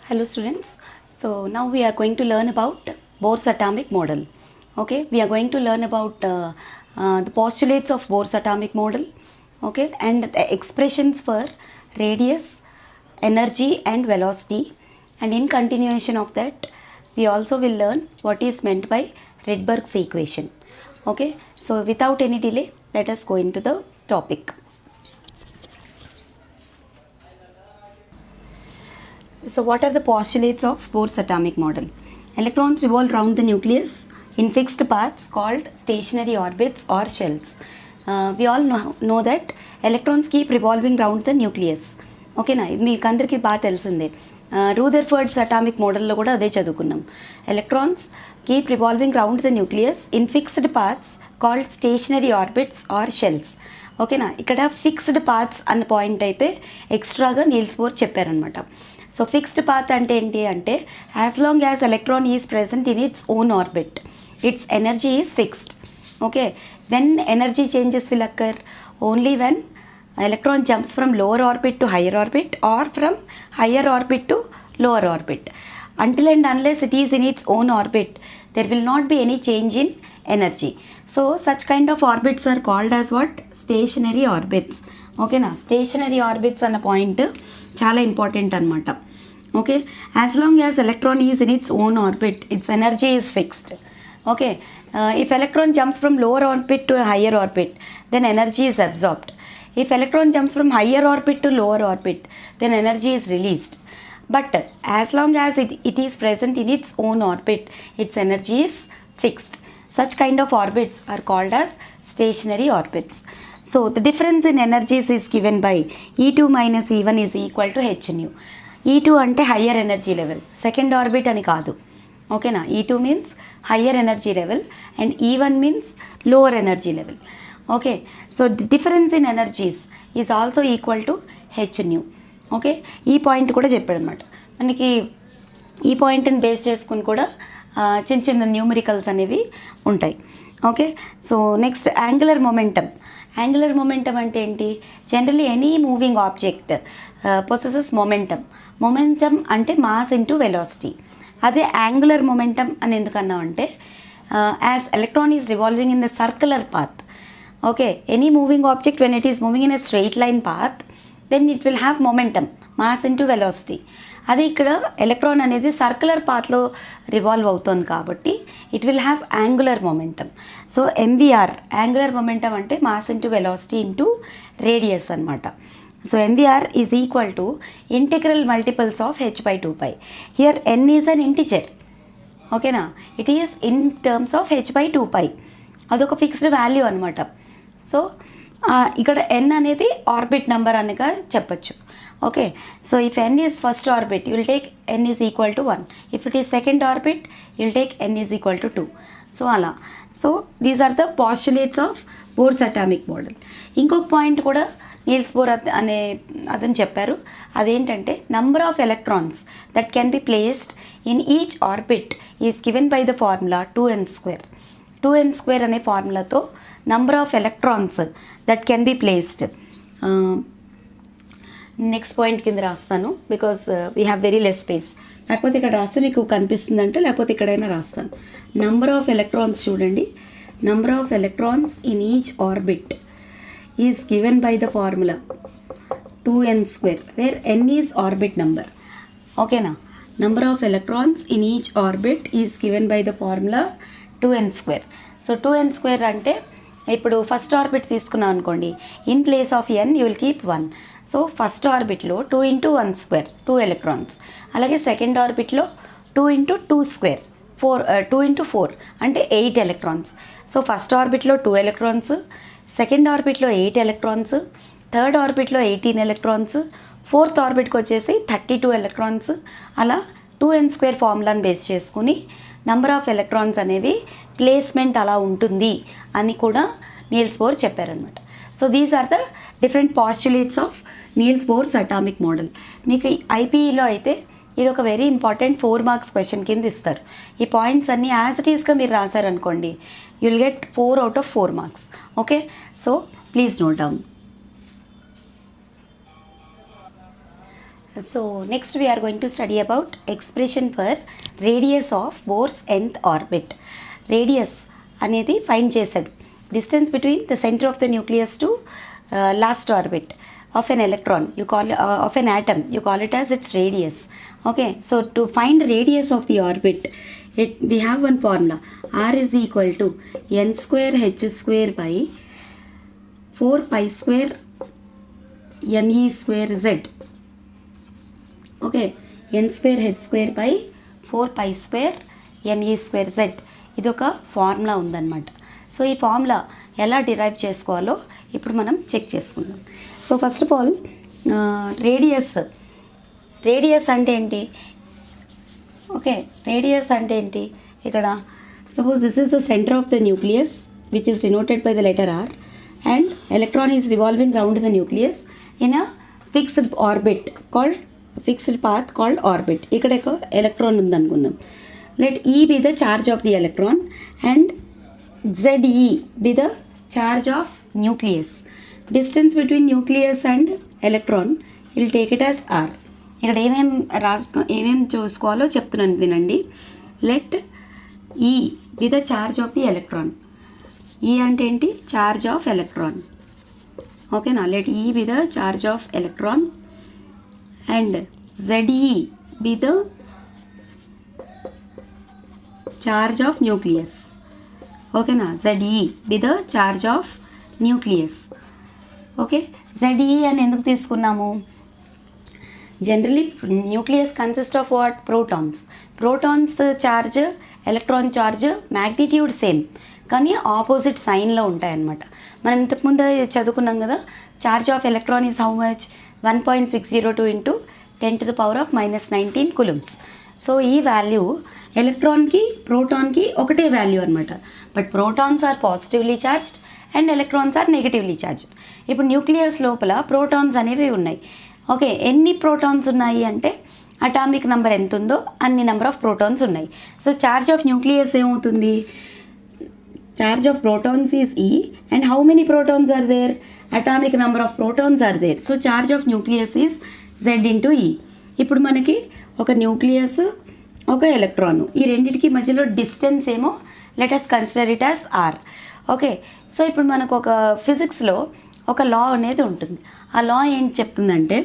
Hello students. So now we are going to learn about Bohr's atomic model. Okay, we are going to learn about the postulates of Bohr's atomic model. Okay, and the expressions for radius, energy and velocity. And in continuation of that, we also will learn what is meant by Rydberg's equation. Okay, so without any delay, let us go into the topic. So what are the postulates of Bohr's atomic model? Electrons revolve around the nucleus in fixed paths called stationary orbits or shells. We all know that electrons keep revolving around the nucleus. ఓకేనా, ఇది మీకు అందరికీ బాగా తెలిసిందే. రూదర్ఫర్డ్స్ atomic మోడల్లో కూడా అదే చదువుకున్నాం. Electrons keep revolving round the nucleus in fixed paths called stationary orbits or shells. ఓకేనా, ఇక్కడ ఫిక్స్డ్ పాత్స్ అన్న పాయింట్ అయితే ఎక్స్ట్రాగా నీల్స్ బోర్ చెప్పారనమాట. సో ఫిక్స్డ్ పాత్ అంటే ఏంటి అంటే, as long as electron is present in its own orbit, its energy is fixed. Okay, when energy changes will occur only when electron jumps from lower orbit to higher orbit or from higher orbit to lower orbit. Until and unless it is in its own orbit, there will not be any change in energy. So such kind of orbits are called as what? Stationary orbits. Okay na, stationary orbits అన్న point చాలా important అనమాట. Okay, as long as electron is in its own orbit, its energy is fixed. Okay, if electron jumps from lower orbit to a higher orbit, then energy is absorbed. If electron jumps from higher orbit to lower orbit, then energy is released. But as long as it is present in its own orbit, its energy is fixed. Such kind of orbits are called as stationary orbits. So the difference in energies is given by E2 minus E1 is equal to h nu. E2 అంటే higher energy level, second orbit అని కాదు. ఓకేనా, E2 means higher energy level and E1 means lower energy level. Okay, so the difference in energies is also equal to h new. Okay, ఈ point కూడా చెప్పాడు అనమాట. మనకి ఈ పాయింట్ని బేస్ చేసుకుని కూడా చిన్న చిన్న న్యూమరికల్స్ అనేవి ఉంటాయి. Okay, so next angular momentum. Angular momentum అంటే ఏంటి? Generally any moving object possesses momentum. Momentum అంటే మాస్ ఇంటూ వెలాసిటీ. అదే యాంగులర్ మొమెంటమ్ అని ఎందుకన్నాం అంటే, as electron is revolving in the circular path. Okay, any moving object when it is moving in a straight line path, then it will have momentum, mass into velocity. అది ఇక్కడ electron అనేది circular పాత్లో revolve అవుతుంది కాబట్టి it will have angular momentum. So MVR angular momentum అంటే mass into velocity into radius అనమాట. So MVR is equal to integral multiples of h/2π. Here n is an integer. ఓకేనా, it is in terms of h/2π. అదొక fixed value అనమాట. So ఇక్కడ n అనేది orbit number అనగా చెప్పచ్చు. Okay, so if n is first orbit you will take n is equal to 1. If it is second orbit you will take n is equal to 2. So అలా. So these are the postulates of Bohr's atomic model. ఇంకొక point కూడా Niels Bohr అనే అతను చెప్పారు. అదేంటంటే number of electrons that can be placed in each orbit is given by the formula 2n². 2n² అనే ఫార్ములాతో number of electrons that can be placed. Next point కింద రాస్తాను because we have very less space. లేకపోతే ఇక్కడ రాస్తే మీకు కనిపిస్తుందంటే, లేకపోతే ఇక్కడైనా రాస్తాను. నంబర్ ఆఫ్ ఎలక్ట్రాన్స్ చూడండి, number of electrons in each orbit is given by the formula 2n² where n is orbit number. ఓకేనా, number of electrons in each orbit is given by the formula 2n². So 2n² అంటే ఇప్పుడు first orbit తీసుకున్నాం అనుకోండి, in place of n you will keep 1. So first ఆర్బిట్లో 2 × 1² 2 electrons. అలాగే second ఆర్బిట్లో 2 × 2² 2 × 4 అంటే 8 electrons. So first ఆర్బిట్లో 2 ఎలక్ట్రాన్స్, సెకండ్ ఆర్బిట్లో 8 ఎలక్ట్రాన్స్, థర్డ్ ఆర్బిట్లో 18 ఎలక్ట్రాన్స్, ఫోర్త్ ఆర్బిట్కి వచ్చేసి 32 ఎలక్ట్రాన్స్. అలా 2n² ఫార్ములాని బేస్ చేసుకుని నంబర్ ఆఫ్ ఎలక్ట్రాన్స్ అనేవి ప్లేస్మెంట్ అలా ఉంటుంది అని కూడా నీల్స్ బోర్ చెప్పారనమాట. So these are the different postulates of Niels Bohr's atomic model. మీకు ఐపీఈలో అయితే ఇది ఒక వెరీ ఇంపార్టెంట్ 4 మార్క్స్ క్వశ్చన్ కింద ఇస్తారు. ఈ పాయింట్స్ అన్నీ యాజ్ ఇట్ ఈస్గా మీరు రాశారనుకోండి, you will get 4 out of 4 marks. Okay, so please note down. So next we are going to study about expression for radius of Bohr's nth orbit. Radius అనేది find చేశాడు, distance between the centre of the nucleus to last orbit of an electron, you call of an atom, you call it as its radius. Okay, so to find radius of the orbit, we have one formula, r is equal to n square h square by 4 pi square me square z. Okay, n square h square by 4 pi square me square z. ఇది ఒక formula ఉందన్నమాట. So ఈ formula ఎలా derive చేసుకోవాలో ఇప్పుడు మనం check చేసుకుందాం. So first of all radius అంటే ఏంటి? ఓకే, రేడియస్ అంటే ఏంటి? ఇక్కడ suppose this is the centre of the nucleus which is denoted by the letter r, and electron is revolving round the nucleus in a fixed orbit called fixed path called orbit. ఇక్కడ ఒక electron ఉందనుకుందాం. Let ఈ be the charge of the electron and ZE be the charge of nucleus. Distance between nucleus and electron will take it as r. ఇక్కడ ఏమేం చూసుకోవాలో చెప్తున్నాను వినండి. Let ఈ be the charge of the electron. ఈ అంటే ఏంటి? Charge of electron. ఓకేనా? Let ఈ be the charge of electron and ZE be the charge of nucleus. Okay na, ZE be the charge of nucleus. Okay, ZE అని ఎందుకు తీసుకున్నాము? Generally nucleus consist of what? Protons. Protons charge, electron charge magnitude same, కానీ opposite సైన్లో ఉంటాయన్నమాట. మనం ఇంతకుముందు చదువుకున్నాం కదా, charge of electron is how much? 1.602 into 10 to the power of -19 coulombs. So ఈ వాల్యూ ఎలక్ట్రాన్కి ప్రోటాన్కి ఒకటే వాల్యూ అనమాట. But protons are positively charged and electrons are negatively charged. ఇప్పుడు న్యూక్లియస్ లోపల ప్రోటాన్స్ అనేవి ఉన్నాయి. ఓకే, ఎన్ని ప్రోటాన్స్ ఉన్నాయి అంటే అటామిక్ నెంబర్ ఎంత ఉందో అన్ని నెంబర్ ఆఫ్ ప్రోటాన్స్ ఉన్నాయి. సో చార్జ్ ఆఫ్ న్యూక్లియస్ ఏమవుతుంది? Charge of protons is E, and how many protons are there? Atomic number of protons are there. So charge of nucleus is Z into E. ఇప్పుడు మనకి ఒక nucleus, ఒక electron, ఈ రెండింటికి మధ్యలో distance ఏమో let us consider it as R. Okay, so ఇప్పుడు మనకు ఒక ఫిజిక్స్లో ఒక లా అనేది ఉంటుంది. ఆ లా ఏంటి చెప్తుందంటే,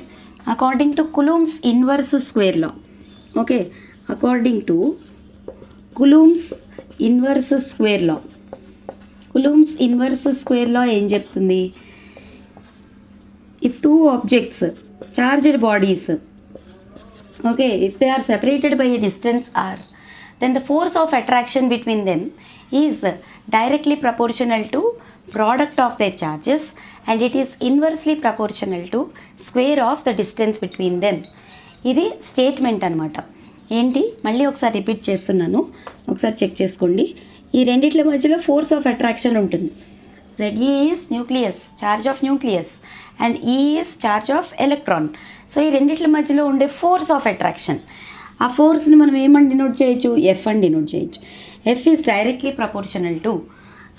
according to Coulomb's inverse square law. Okay, according to Coulomb's inverse square law. Coulomb's inverse square law ఏం చెప్తుంది? If two objects, charged bodies, okay, if they are separated by a distance r, then the force of attraction between them is directly proportional to product of their charges, and it is inversely proportional to square of the distance between them. ఇది statement అనమాట. ఏంటి? మళ్ళీ ఒకసారి repeat చేస్తున్నాను, ఒకసారి check చేసుకోండి. ఈ రెండిట్ల మధ్యలో ఫోర్స్ ఆఫ్ అట్రాక్షన్ ఉంటుంది. ZE is nucleus, charge of nucleus, and E is charge of electron. So ఈ రెండిట్ల మధ్యలో ఉండే ఫోర్స్ ఆఫ్ అట్రాక్షన్, ఆ ఫోర్స్ని మనం ఏమని డినోట్ చేయొచ్చు? F అని డినోట్ చేయొచ్చు. F is directly proportional to,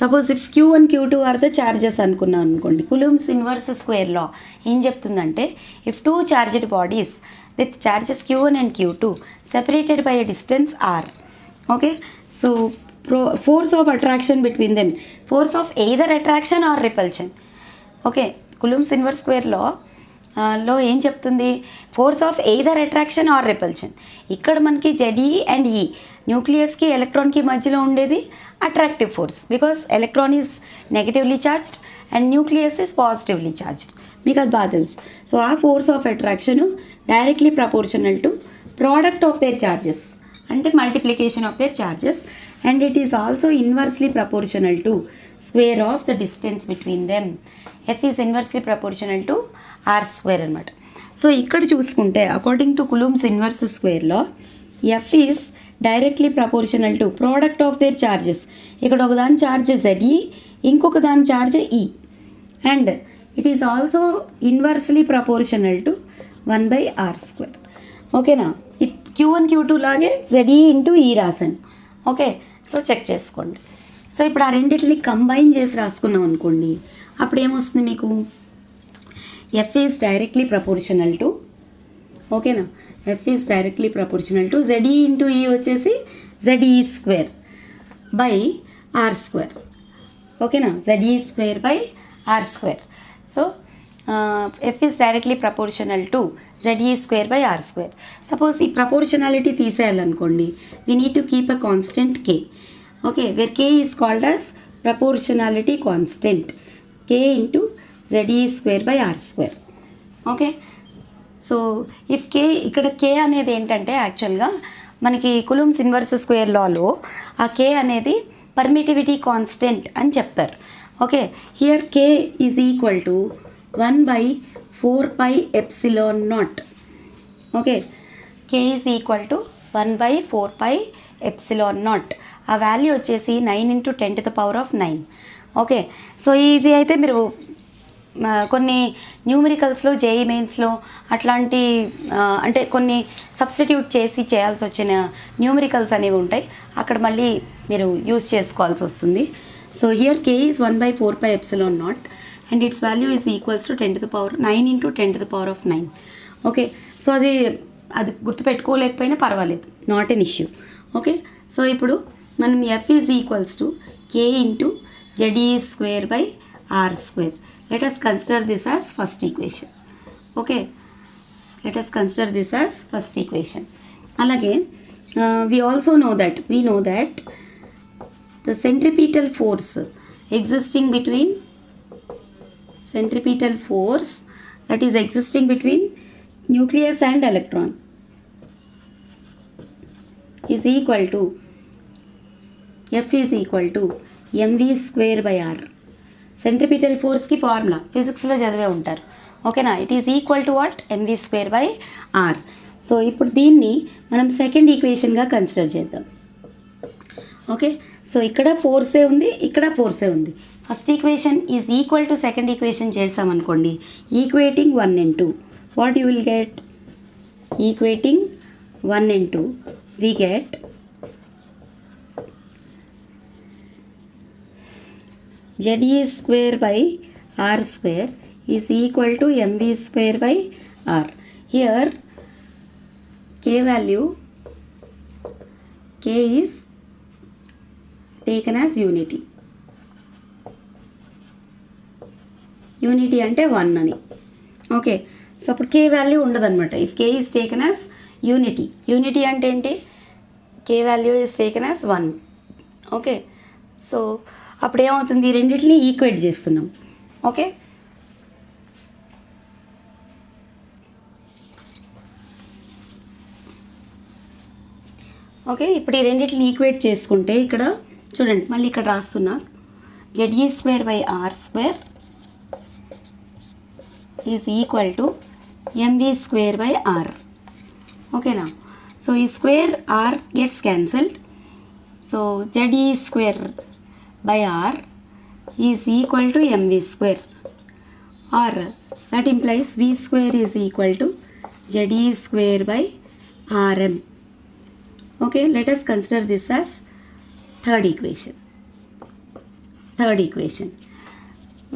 suppose if Q1 Q2 are the charges అనుకున్నాం అనుకోండి. కులూమ్స్ ఇన్వర్స్ స్క్వేర్ లా ఏం చెప్తుందంటే, if two charged bodies with charges Q1 and Q2 separated by a distance r, okay, so force of attraction between them, force of either attraction or repulsion. Okay, Coulomb's inverse square లో ఏం చెప్తుంది? Force of either attraction or repulsion. ఇక్కడ మనకి ZE and E, న్యూక్లియస్కి ఎలక్ట్రాన్కి మధ్యలో ఉండేది attractive force, because electron is negatively charged and nucleus is positively charged. మీకు అది బాగా తెలుసు. సో ఆ force of attraction directly proportional to product of their charges, అంటే multiplication of their charges, and it is also inversely proportional to square of the distance between them. F is inversely proportional to r square అనమాట. So ఇక్కడ చూసుకుంటే according to Coulomb's inverse స్క్వేర్లో F is directly proportional to product of their charges. ఇక్కడ ఒక దాని charge ZE, ఇంకొక దాని charge E, and it is also inversely proportional to 1/r². ఓకేనా? Q1 Q2 లాగే ZE ఇంటూ E రాశాను. ఓకే, సో చెక్ చేసుకోండి. సో ఇప్పుడు ఆ రెండింటిని కంబైన్ చేసి రాసుకున్నాం అనుకోండి, అప్పుడు ఏమొస్తుంది మీకు? F is directly proportional to, ఓకేనా. F is directly proportional to Z into E వచ్చేసి Z E square by r square. ఓకేనా, Z E square by r square. So F is directly proportional to Z E square by r square. Suppose ఈ proportionality తీసేయాలనుకోండి, we need to keep a constant K. Okay, where K is called as proportionality constant, K into Z E square by r square. Okay, so if కే, ఇక్కడ కే అనేది ఏంటంటే యాక్చువల్గా మనకి కులుమ్స్ inverse square లాలో ఆ కే అనేది permittivity constant అని చెప్తారు. Okay, here K is equal to 1/4πε0. Okay, K is equal to 1/4πε0. ఆ వాల్యూ వచ్చేసి 9 × 10⁹9. ఓకే, సో ఇది అయితే మీరు కొన్ని న్యూమరికల్స్లో జేఈ మెయిన్స్లో అట్లాంటి అంటే కొన్ని సబ్స్టిట్యూట్ చేసి చేయాల్సి వచ్చిన న్యూమరికల్స్ అనేవి ఉంటాయి, అక్కడ మళ్ళీ మీరు యూజ్ చేసుకోవాల్సి వస్తుంది. So here K is 1/4πε0 and its value is equals to 9 × 10⁹9. Okay, so అది గుర్తుపెట్టుకోలేకపోయినా పర్వాలేదు, not an issue. Okay, so ఇప్పుడు మనం F is equals to K into Z E square by r square. let us consider this as first equation. Okay, let us consider this as first equation. Alage we know that the centripetal force existing between nucleus and electron is equal to F is equal to mv square by r. Centripetal ఫోర్స్కి formula ఫిజిక్స్లో చదివే ఉంటారు. ఓకేనా, it is equal to what, MV square by r. So ఇప్పుడు దీన్ని మనం second ఈక్వేషన్గా consider చేద్దాం. ఓకే, సో ఇక్కడ ఫోర్సే ఉంది, ఇక్కడ ఫోర్సే ఉంది. First equation is equal to second equation చేసామనుకోండి, equating 1 and 2, what you will get, equating 1 and 2 we get ZE square by R square is equal to MV square by R. Here K value, K is taken as unity. Unity అంటే 1 అని. Okay, so అప్పుడు K value ఉండదన్నమాట. If K is taken as unity, unity అంటే ఏంటి, K value is taken as 1. Okay, so అప్పుడు ఏమవుతుంది, రెండింటిని equate చేస్తున్నాం. ఓకే, ఓకే, ఇప్పుడు ఈ రెండింటిని ఈక్వేట్ చేసుకుంటే ఇక్కడ చూడండి, మళ్ళీ ఇక్కడ రాస్తున్నా, ZE square by R square is equal to MV square by R. ఓకేనా, సో ఈ square R gets cancelled, so ZE square by R is equal to mv square, or that implies v square is equal to ZE square by Rm. Okay, let us consider this as third equation.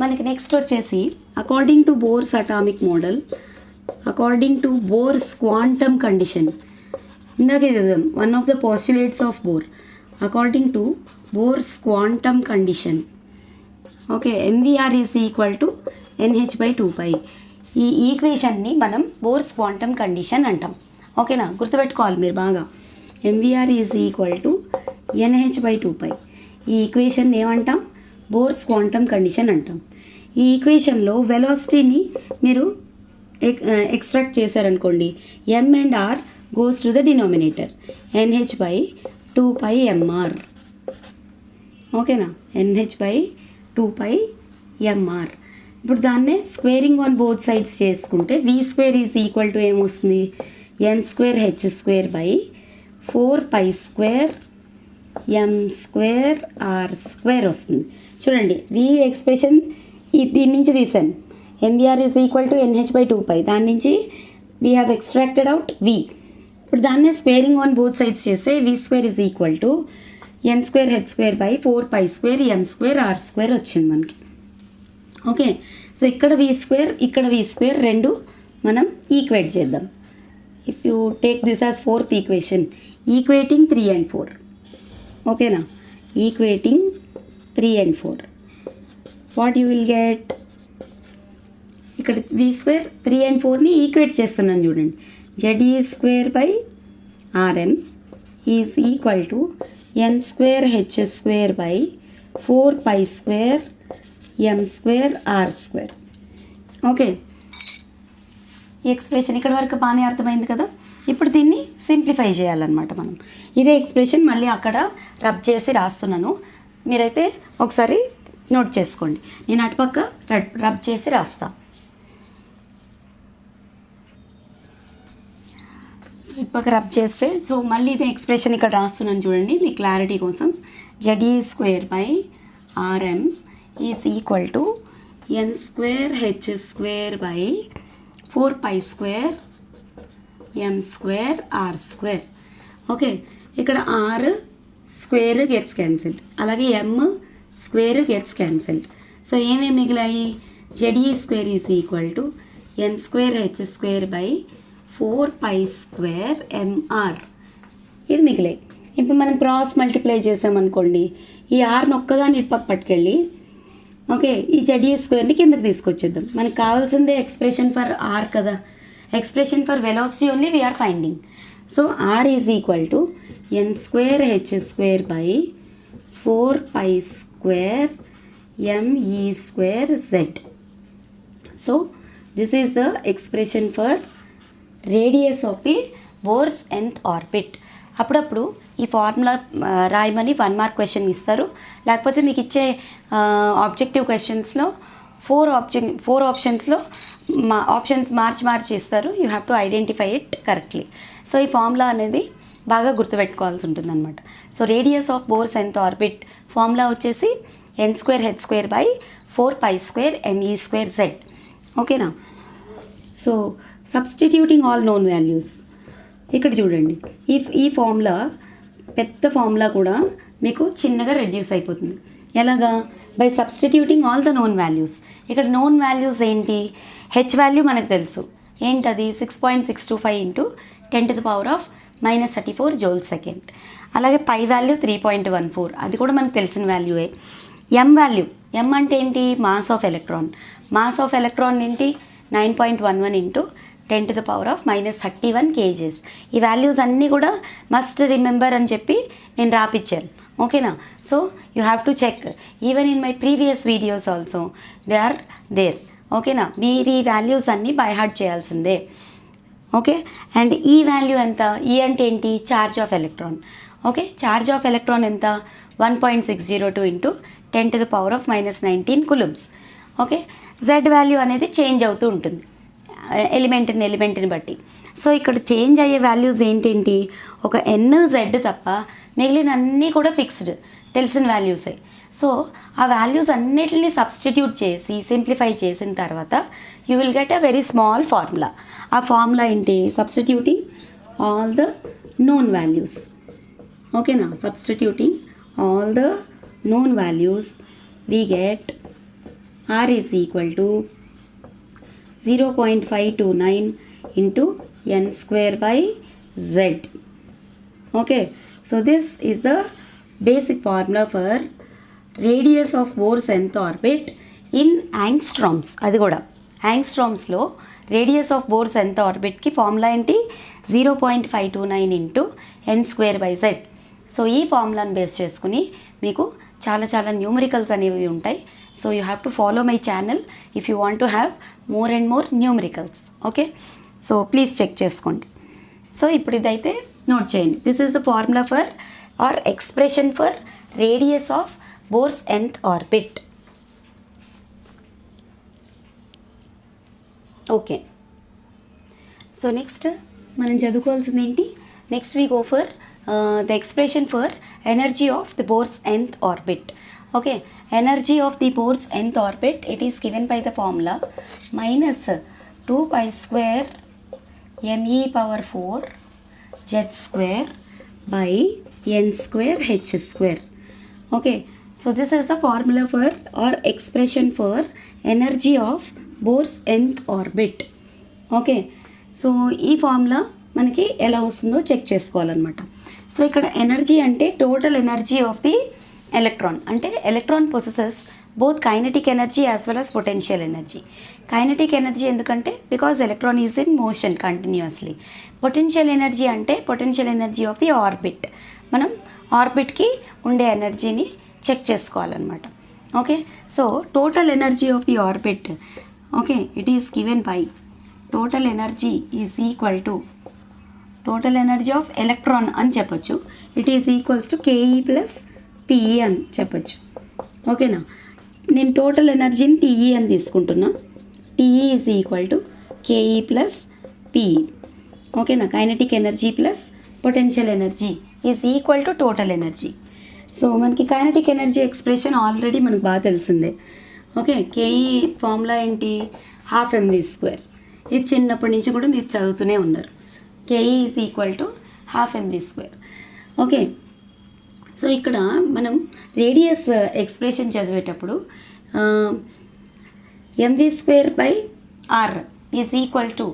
మనకి next వచ్చేసి according to Bohr's atomic model, according to Bohr's quantum condition, ఇందాకే చదివాం, one of the postulates of Bohr, according to Bohr's quantum condition. Okay, MVR is equal to NH/2π. ఈ ఈక్వేషన్ని మనం bores quantum condition అంటాం. ఓకేనా, గుర్తుపెట్టుకోవాలి మీరు బాగా, MVR is equal to NH/2π. ఈ ఈక్వేషన్ ఏమంటాం, బోర్స్ క్వాంటమ్ కండిషన్ అంటాం. ఈ ఈక్వేషన్లో వెలాసిటీని మీరు ఎక్స్ట్రాక్ట్ చేశారనుకోండి, M and R goes to the denominator, NH/2πmr. ఓకేనా, NH/2πmr. ఇప్పుడు దాన్నే స్క్వేరింగ్ ఆన్ బోత్ సైడ్స్ చేసుకుంటే V square is equal to ఏమొస్తుంది, N²H² 4π² వస్తుంది. చూడండి, V ఎక్స్ప్రెషన్ దీని నుంచి తీసాను, MVR is equal to NH/2π, దాని నుంచి we have extracted out V. ఇప్పుడు దాన్నే స్క్వేరింగ్ ఆన్ బోత్ సైడ్స్ చేస్తే V square is equal to N²H² 4π² M²R² వచ్చింది మనకి. ఓకే, సో ఇక్కడ V స్క్వేర్, ఇక్కడ V స్క్వేర్ రెండు మనం ఈక్వేట్ చేద్దాం. if you take this as fourth equation, equating 3 and 4, okay na, equating 3 and 4, what you will get, ఇక్కడ v square 3 and 4ని equate చేస్తున్నాను చూడండి. ZE square by RM is equal to n square h square by 4 pi square m square r square. Okay, ఈ expression ఇక్కడ వరకు బాగానే అర్థమైంది కదా. ఇప్పుడు దీన్ని సింప్లిఫై చేయాలన్నమాట మనం. ఇదే ఎక్స్ప్రెషన్ మళ్ళీ అక్కడ రబ్ చేసి రాస్తున్నాను, మీరైతే ఒకసారి నోట్ చేసుకోండి. నేను అటుపక్క రబ్ చేసి రాస్తా. సో ఇటుపక్క రబ్ చేస్తే, సో మళ్ళీ ఇదే ఎక్స్ప్రెషన్ ఇక్కడ రాస్తున్నాను చూడండి మీ క్లారిటీ కోసం. ZE square by RM is equal to n square h square by 4 pi square m square r square. Okay, ఇక్కడ r స్క్వేర్ గెట్స్ క్యాన్సిల్డ్, అలాగే m square gets cancelled. So ఏమేమి మిగిలాయి? ZE square is equal to n square h square by 4 pi square mr, ఇది మిగిలాయి. ఇప్పుడు మనం cross multiply చేసామనుకోండి, ఈ ఆర్ని ఒక్కదాన్ని ఇటుపక్క పట్టుకెళ్ళి, ఓకే, ఈ ZE స్క్వేర్ని కిందకి తీసుకొచ్చేద్దాం. మనకు కావాల్సిందే ఎక్స్ప్రెషన్ ఫర్ ఆర్ కదా, expression for velocity only we're finding. So r is equal to n square h square by 4 pi square me square z. So this is the expression for radius of the Bohr's nth orbit. అప్పుడప్పుడు ఈ formula రాయమని 1 mark question ఇస్తారు, లేకపోతే మీకు ఇచ్చే objective క్వశ్చన్స్లో 4 ఆప్షన్స్లో options మార్చి ఇస్తారు. You have to identify it correctly. So ఈ ఫార్ములా అనేది బాగా గుర్తుపెట్టుకోవాల్సి ఉంటుంది అనమాట. So radius of Bohr's nth orbit formula వచ్చేసి n square h square by 4 pi square me square z. ఓకేనా? So substituting all known values, ఇక్కడ చూడండి, ఈ ఫార్ములా పెద్ద ఫార్ములా కూడా మీకు చిన్నగా రెడ్యూస్ అయిపోతుంది. ఎలాగా? By substituting all the known values. ఇక్కడ నోన్ వాల్యూస్ ఏంటి? హెచ్ వాల్యూ మనకు తెలుసు, ఏంటది? 6.625 ఇంటూ 10⁻⁻34 జౌల్ సెకండ్. అలాగే పై వాల్యూ 3.14, అది కూడా మనకు తెలిసిన వాల్యూయే. ఎం వాల్యూ, ఎం అంటే ఏంటి? Mass of electron. Mass of electron ఏంటి? 9.11 ఇంటూ 10⁻31 kgs. ఈ వాల్యూస్ అన్నీ కూడా మస్ట్ రిమెంబర్ అని చెప్పి నేను రాపిచ్చాను. ఓకేనా? So you have to check, even in my previous videos also they are there. ఓకేనా? మీరు ఈ వాల్యూస్ అన్నీ బై హార్ట్ చేయాల్సిందే. ఓకే, అండ్ ఈ వాల్యూ ఎంత? ఈ అంటే ఏంటి? Charge of electron. Okay, charge of electron ఎంత? 1.602 into 10⁻⁻19 coulombs. Okay, Z value అనేది చేంజ్ అవుతూ ఉంటుంది ఎలిమెంట్ని బట్టి. సో ఇక్కడ చేంజ్ అయ్యే వాల్యూస్ ఏంటేంటి? ఒక NZ తప్ప మిగిలిన అన్నీ కూడా ఫిక్స్డ్, తెలిసిన వాల్యూసే. సో ఆ వాల్యూస్ అన్నిటిని సబ్స్టిట్యూట్ చేసి సింప్లిఫై చేసిన తర్వాత you will get a very small formula. ఆ ఫార్ములా ఏంటి? Substituting all the known values. ఓకేనా? Substituting all the known values, we get R is equal to 0.529 into n square by z. Okay, so this is the basic formula for radius of Bohr's nth orbit in angstroms. అది కూడా యాంగ్స్ట్రామ్స్లో radius of Bohr's nth ఆర్బిట్కి ఫార్ములా ఏంటి? 0.529 into n square by z. So ఈ ఫార్ములాని base చేసుకుని మీకు చాలా న్యూమరికల్స్ అనేవి ఉంటాయి. So you have to follow my channel if you want to have more and more numericals. Okay, so please check చేసుకోండి. సో ఇప్పుడు ఇదైతే నోట్ చేయండి. This is the formula for R expression for radius of Bohr's nth orbit. Okay, so next మనం చదువుకోవాల్సింది ఏంటి? Next we go for the expression for energy of the Bohr's nth orbit. Okay, energy of the Bohr's nth orbit, it is given by the formula minus 2 pi square me power 4 z square by n square h square. Okay, so this is the formula for or expression for energy of Bohr's nth orbit. Okay, so ఈ formula మనకి ఎలా వస్తుందో check చేసుకోవాలన్నమాట. So ఇక్కడ energy అంటే total energy of the electron. అంటే electron possesses both kinetic energy as well as potential energy. Kinetic energy ఎందుకంటే because electron is in motion continuously. Potential energy అంటే potential energy of the orbit. మనం ఆర్బిట్కి ఉండే ఎనర్జీని check చేసుకోవాలన్నమాట. Okay, so total energy of the orbit, okay, it is given by total energy is equal to total energy of electron అని చెప్పొచ్చు. It is equals to KE plus PE అని చెప్పొచ్చు. ఓకేనా, నేను టోటల్ ఎనర్జీని టీఈ అని తీసుకుంటున్నా. TE is equal to KE plus PE. ఓకేనా, kinetic energy plus potential energy is equal to total energy. So మనకి కైనెటిక్ ఎనర్జీ ఎక్స్ప్రెషన్ ఆల్రెడీ మనకు బాగా తెలిసిందే. ఓకే, కేఈ ఫార్ములా ఏంటి? 12 mv². ఇది చిన్నప్పటి నుంచి కూడా మీరు చదువుతూనే ఉన్నారు. KE is equal to 12 mv². Okay, so ఇక్కడ మనం రేడియస్ ఎక్స్ప్రెషన్ చదివేటప్పుడు mv²/r is equal to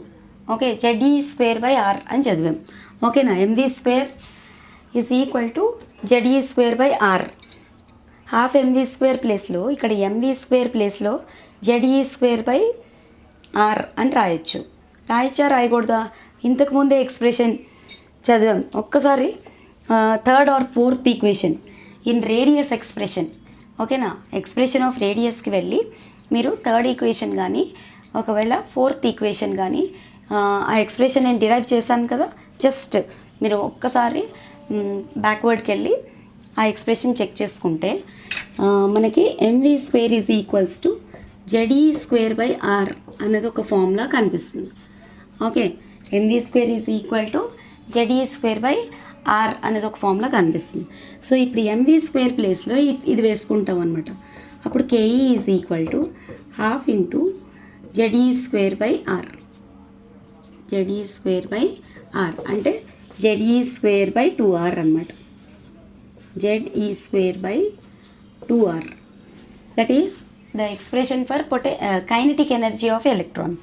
okay ze²/r అని చదివాం. ఓకేనా, mv² is equal to ze²/r. 12 mv² ప్లేస్లో ఇక్కడ mv² ప్లేస్లో ze²/r అని రాయొచ్చు. రాయకూడదా? ఇంతకుముందే ఎక్స్ప్రెషన్ చదివాం. ఒక్కసారి third or fourth equation in radius expression. ఓకేనా, ఎక్స్ప్రెషన్ ఆఫ్ రేడియస్కి వెళ్ళి మీరు థర్డ్ ఈక్వేషన్ కానీ ఒకవేళ ఫోర్త్ ఈక్వేషన్ కానీ ఆ ఎక్స్ప్రెషన్ నేను డిరైవ్ చేశాను కదా, జస్ట్ మీరు ఒక్కసారి బ్యాక్వర్డ్కి వెళ్ళి ఆ ఎక్స్ప్రెషన్ చెక్ చేసుకుంటే మనకి mv² is equals to ze²/r అనేది ఒక ఫార్ములా కనిపిస్తుంది. Okay, mv² is equal to ze²/r అనేది ఒక ఫార్ములా కనిపిస్తుంది. సో ఇప్పుడు mv² ప్లేస్లో ఇది వేసుకుంటాం అనమాట. అప్పుడు KE is equal to 12 into ze²/r. ze²/r అంటే ze²/2r అనమాట. ze²/2r, that is the expression for kinetic energy of electron,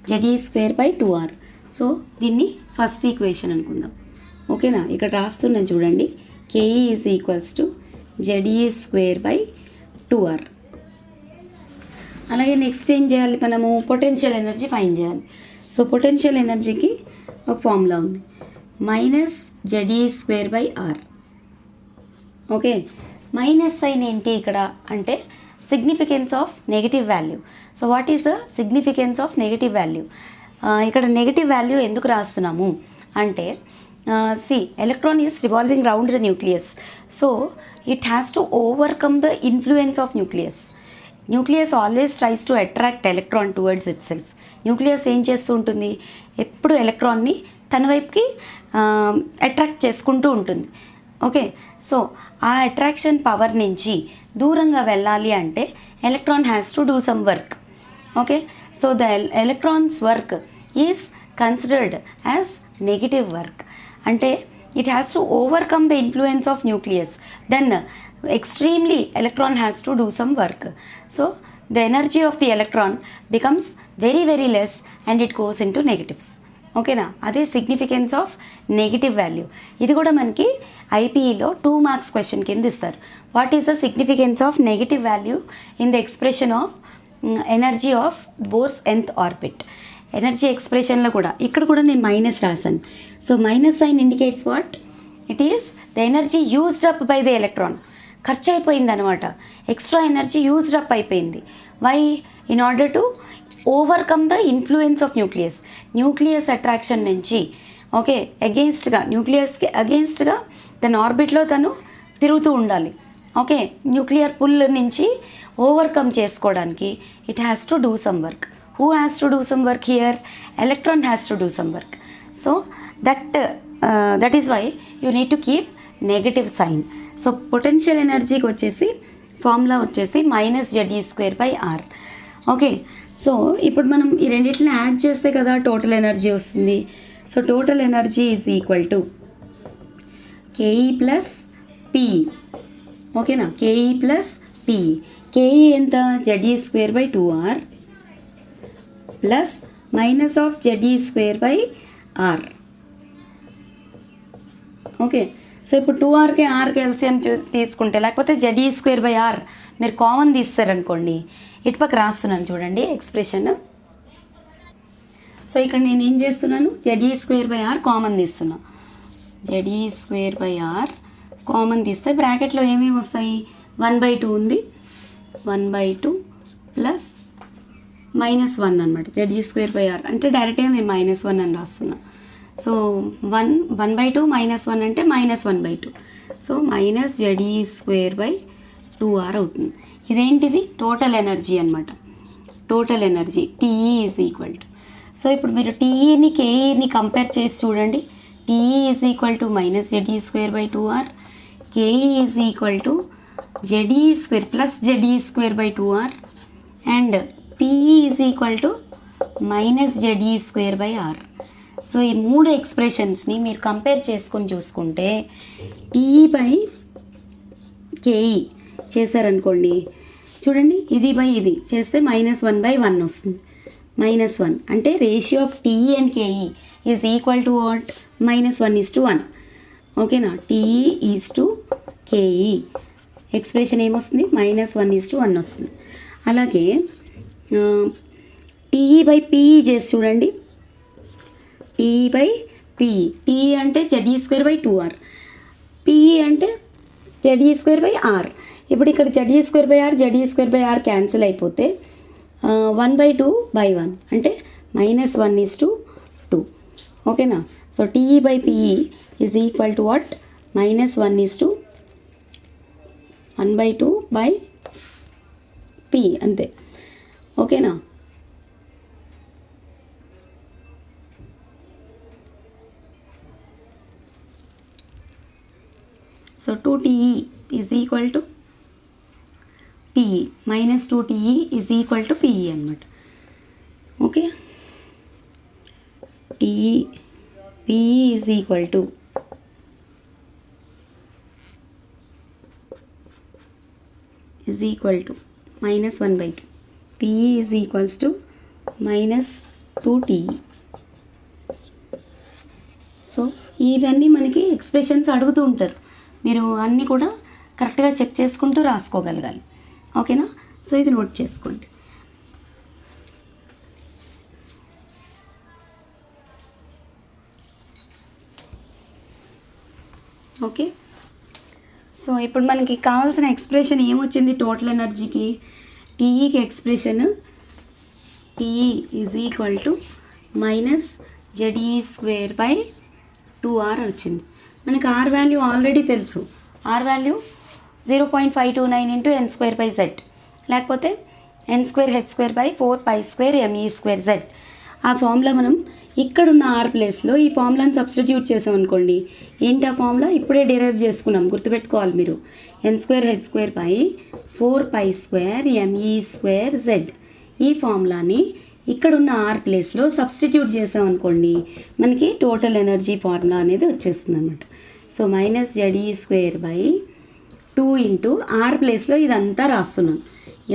ze²/2r. So దీన్ని ఫస్ట్ ఈక్వేషన్ అనుకుందాం. ఓకేనా, ఇక్కడ రాస్తున్నాను చూడండి. KE is equals to ze²/2r. అలాగే నెక్స్ట్ ఏం చేయాలి? మనము పొటెన్షియల్ ఎనర్జీ ఫైండ్ చేయాలి. సో పొటెన్షియల్ ఎనర్జీకి ఒక ఫార్ములా ఉంది, -ze²/r. ఓకే, మైనస్ సైన్ ఏంటి ఇక్కడ అంటే significance of negative value. So what is the significance of negative value? ఇక్కడ నెగిటివ్ వాల్యూ ఎందుకు రాస్తున్నాము అంటే electron is revolving round the nucleus. So it has to overcome the influence of nucleus. Nucleus always tries to attract electron towards itself. Nucleus ఏం చేస్తూ ఉంటుంది? ఎప్పుడు ఎలక్ట్రాన్ని తన వైపుకి అట్రాక్ట్ చేసుకుంటూ ఉంటుంది. ఓకే, సో ఆ అట్రాక్షన్ పవర్ నుంచి దూరంగా వెళ్ళాలి అంటే electron has to do some work. Okay, so the electron's work is considered as negative work. అంటే it has to overcome the influence of nucleus, then extremely electron has to do some work. So the energy of the electron becomes very very less and it goes into negatives. ఓకేనా, అదే significance of negative value. ఇది కూడా మనకి ఐపీఈలో 2 marks question కింద ఇస్తారు. What is the significance of negative value in the expression of energy of Bohr's nth orbit. Energy ఎక్స్ప్రెషన్లో కూడా ఇక్కడ కూడా నేను మైనస్ రాశాను. So minus sign indicates what? It is the energy used up by the electron. ఖర్చు అయిపోయింది అనమాట, extra energy used up అయిపోయింది. Why? In order to overcome the influence of nucleus. Nucleus attraction నుంచి ఓకే అగెయిన్స్ట్గా, న్యూక్లియస్కి అగెయిన్స్ట్గా తన ఆర్బిట్లో తను తిరుగుతూ ఉండాలి. ఓకే, న్యూక్లియర్ పుల్ నుంచి ఓవర్కమ్ చేసుకోవడానికి it has to do some work. Who has to do some work here? Electron has to do some work. So that is why you need to keep negative sign. So potential ఎనర్జీకి వచ్చేసి formula వచ్చేసి -ze²/r. Okay, so ఇప్పుడు మనం ఈ రెండింటిని add చేస్తే కదా total energy వస్తుంది. So total energy is equal to KE plus PE. ఓకేనా, కేఈ ప్లస్ పిఈ. కేఈ ఎంత? ze²/2r plus minus of ze²/r. Okay, so ఇప్పుడు 2rకి ఆర్కి ఎల్సిఎం తీసుకుంటే, లేకపోతే ZE²/R మీరు కామన్ తీస్తారనుకోండి, ఇటుపక్క రాస్తున్నాను చూడండి ఎక్స్ప్రెషన్. సో ఇక్కడ నేను ఏం చేస్తున్నాను, ZE²/R కామన్ తీస్తున్నా. ZE²/R కామన్ తీస్తే బ్రాకెట్లో ఏమేమి వస్తాయి, 1/2 ఉంది, 1/2 ప్లస్ -1 అనమాట. ZE²/R అంటే డైరెక్ట్గా నేను -1 అని రాస్తున్నా. సో 1/2 -1 అంటే -1/2. సో -ZE²/2R అవుతుంది. ఇదేంటిది, టోటల్ ఎనర్జీ అనమాట. Total energy TE is equal to, so ఇప్పుడు మీరు TEని KEని కంపేర్ చేసి చూడండి. TE is equal to -ZE²/2R, KE is equal to ZE² plus ZE²/2R and PE is equal to -ZE²/R. So ఈ 3 ఎక్స్ప్రెషన్స్ని మీరు compare చేసుకొని చూసుకుంటే TE/KE చేశారనుకోండి, చూడండి ఇది బై ఇది చేస్తే -1/1 వస్తుంది. -1 అంటే ratio of TE and KE is equal to what, -1:1. ఓకేనా, TE is to KE expression ఏమొస్తుంది, -1:1 వస్తుంది. అలాగే TE/PE చేసి చూడండి. TE/PE, TE అంటే ZE²/2R, PE అంటే ZE²/R. ఇప్పుడు ఇక్కడ ZE²/R క్యాన్సిల్ అయిపోతే 1/2/1 అంటే -1:2. ఓకేనా, so TE/PE is equal to what, -1:2/P అంతే. ఓకేనా, so 2TE is equal to PE, -2TE is equal to PE అనమాట. Okay, PE is equal to -1/2, PE is equals to -2TE. So ఇవన్నీ మనకి expressions అడుగుతూ ఉంటారు, మీరు అన్నీ కూడా కరెక్ట్గా చెక్ చేసుకుంటూ రాసుకోగలగాలి. ఓకేనా, సో ఇది నోట్ చేసుకోండి. ఓకే, సో ఇప్పుడు మనకి కావాల్సిన ఎక్స్ప్రెషన్ ఏమొచ్చింది టోటల్ ఎనర్జీకి, TEకి expression TE is equal to -ZE²/2R వచ్చింది. మనకి R వాల్యూ ఆల్రెడీ తెలుసు. R వాల్యూ 0.529 × n²/z లేకపోతే n²h²/4π²me²z. ఆ ఫార్ములా మనం ఇక్కడున్న R ప్లేస్లో ఈ ఫార్ములాని సబ్స్టిట్యూట్ చేసాం అనుకోండి. ఏంటి ఆ ఫార్ములా, ఇప్పుడే డిరైవ్ చేసుకున్నాం, గుర్తుపెట్టుకోవాలి మీరు. n²h²/4π²me²z ఈ ఫార్ములాని ఇక్కడున్న R ప్లేస్లో సబ్స్టిట్యూట్ చేసాం అనుకోండి, మనకి టోటల్ ఎనర్జీ ఫార్ములా అనేది వచ్చేస్తుంది అనమాట. సో -ZE²/2 × R ప్లేస్లో ఇదంతా రాస్తున్నాను,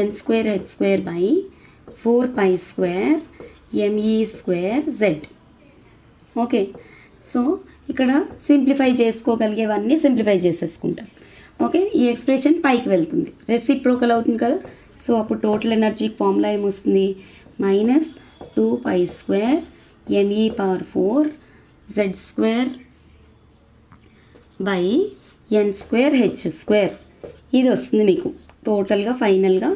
n²h²/4π²me²z. ఓకే, సో ఇక్కడ సింప్లిఫై చేసుకోగలిగేవన్నీ సింప్లిఫై చేసేసుకుంటాం. ఓకే, ఈ ఎక్స్ప్రెషన్ పైకి వెళ్తుంది, రెసిప్రోకల్ అవుతుంది కదా. సో అప్పుడు టోటల్ ఎనర్జీ ఫార్ములా ఏమొస్తుంది, -2π²me²/n²h². ఇది వస్తుంది మీకు టోటల్గా ఫైనల్గా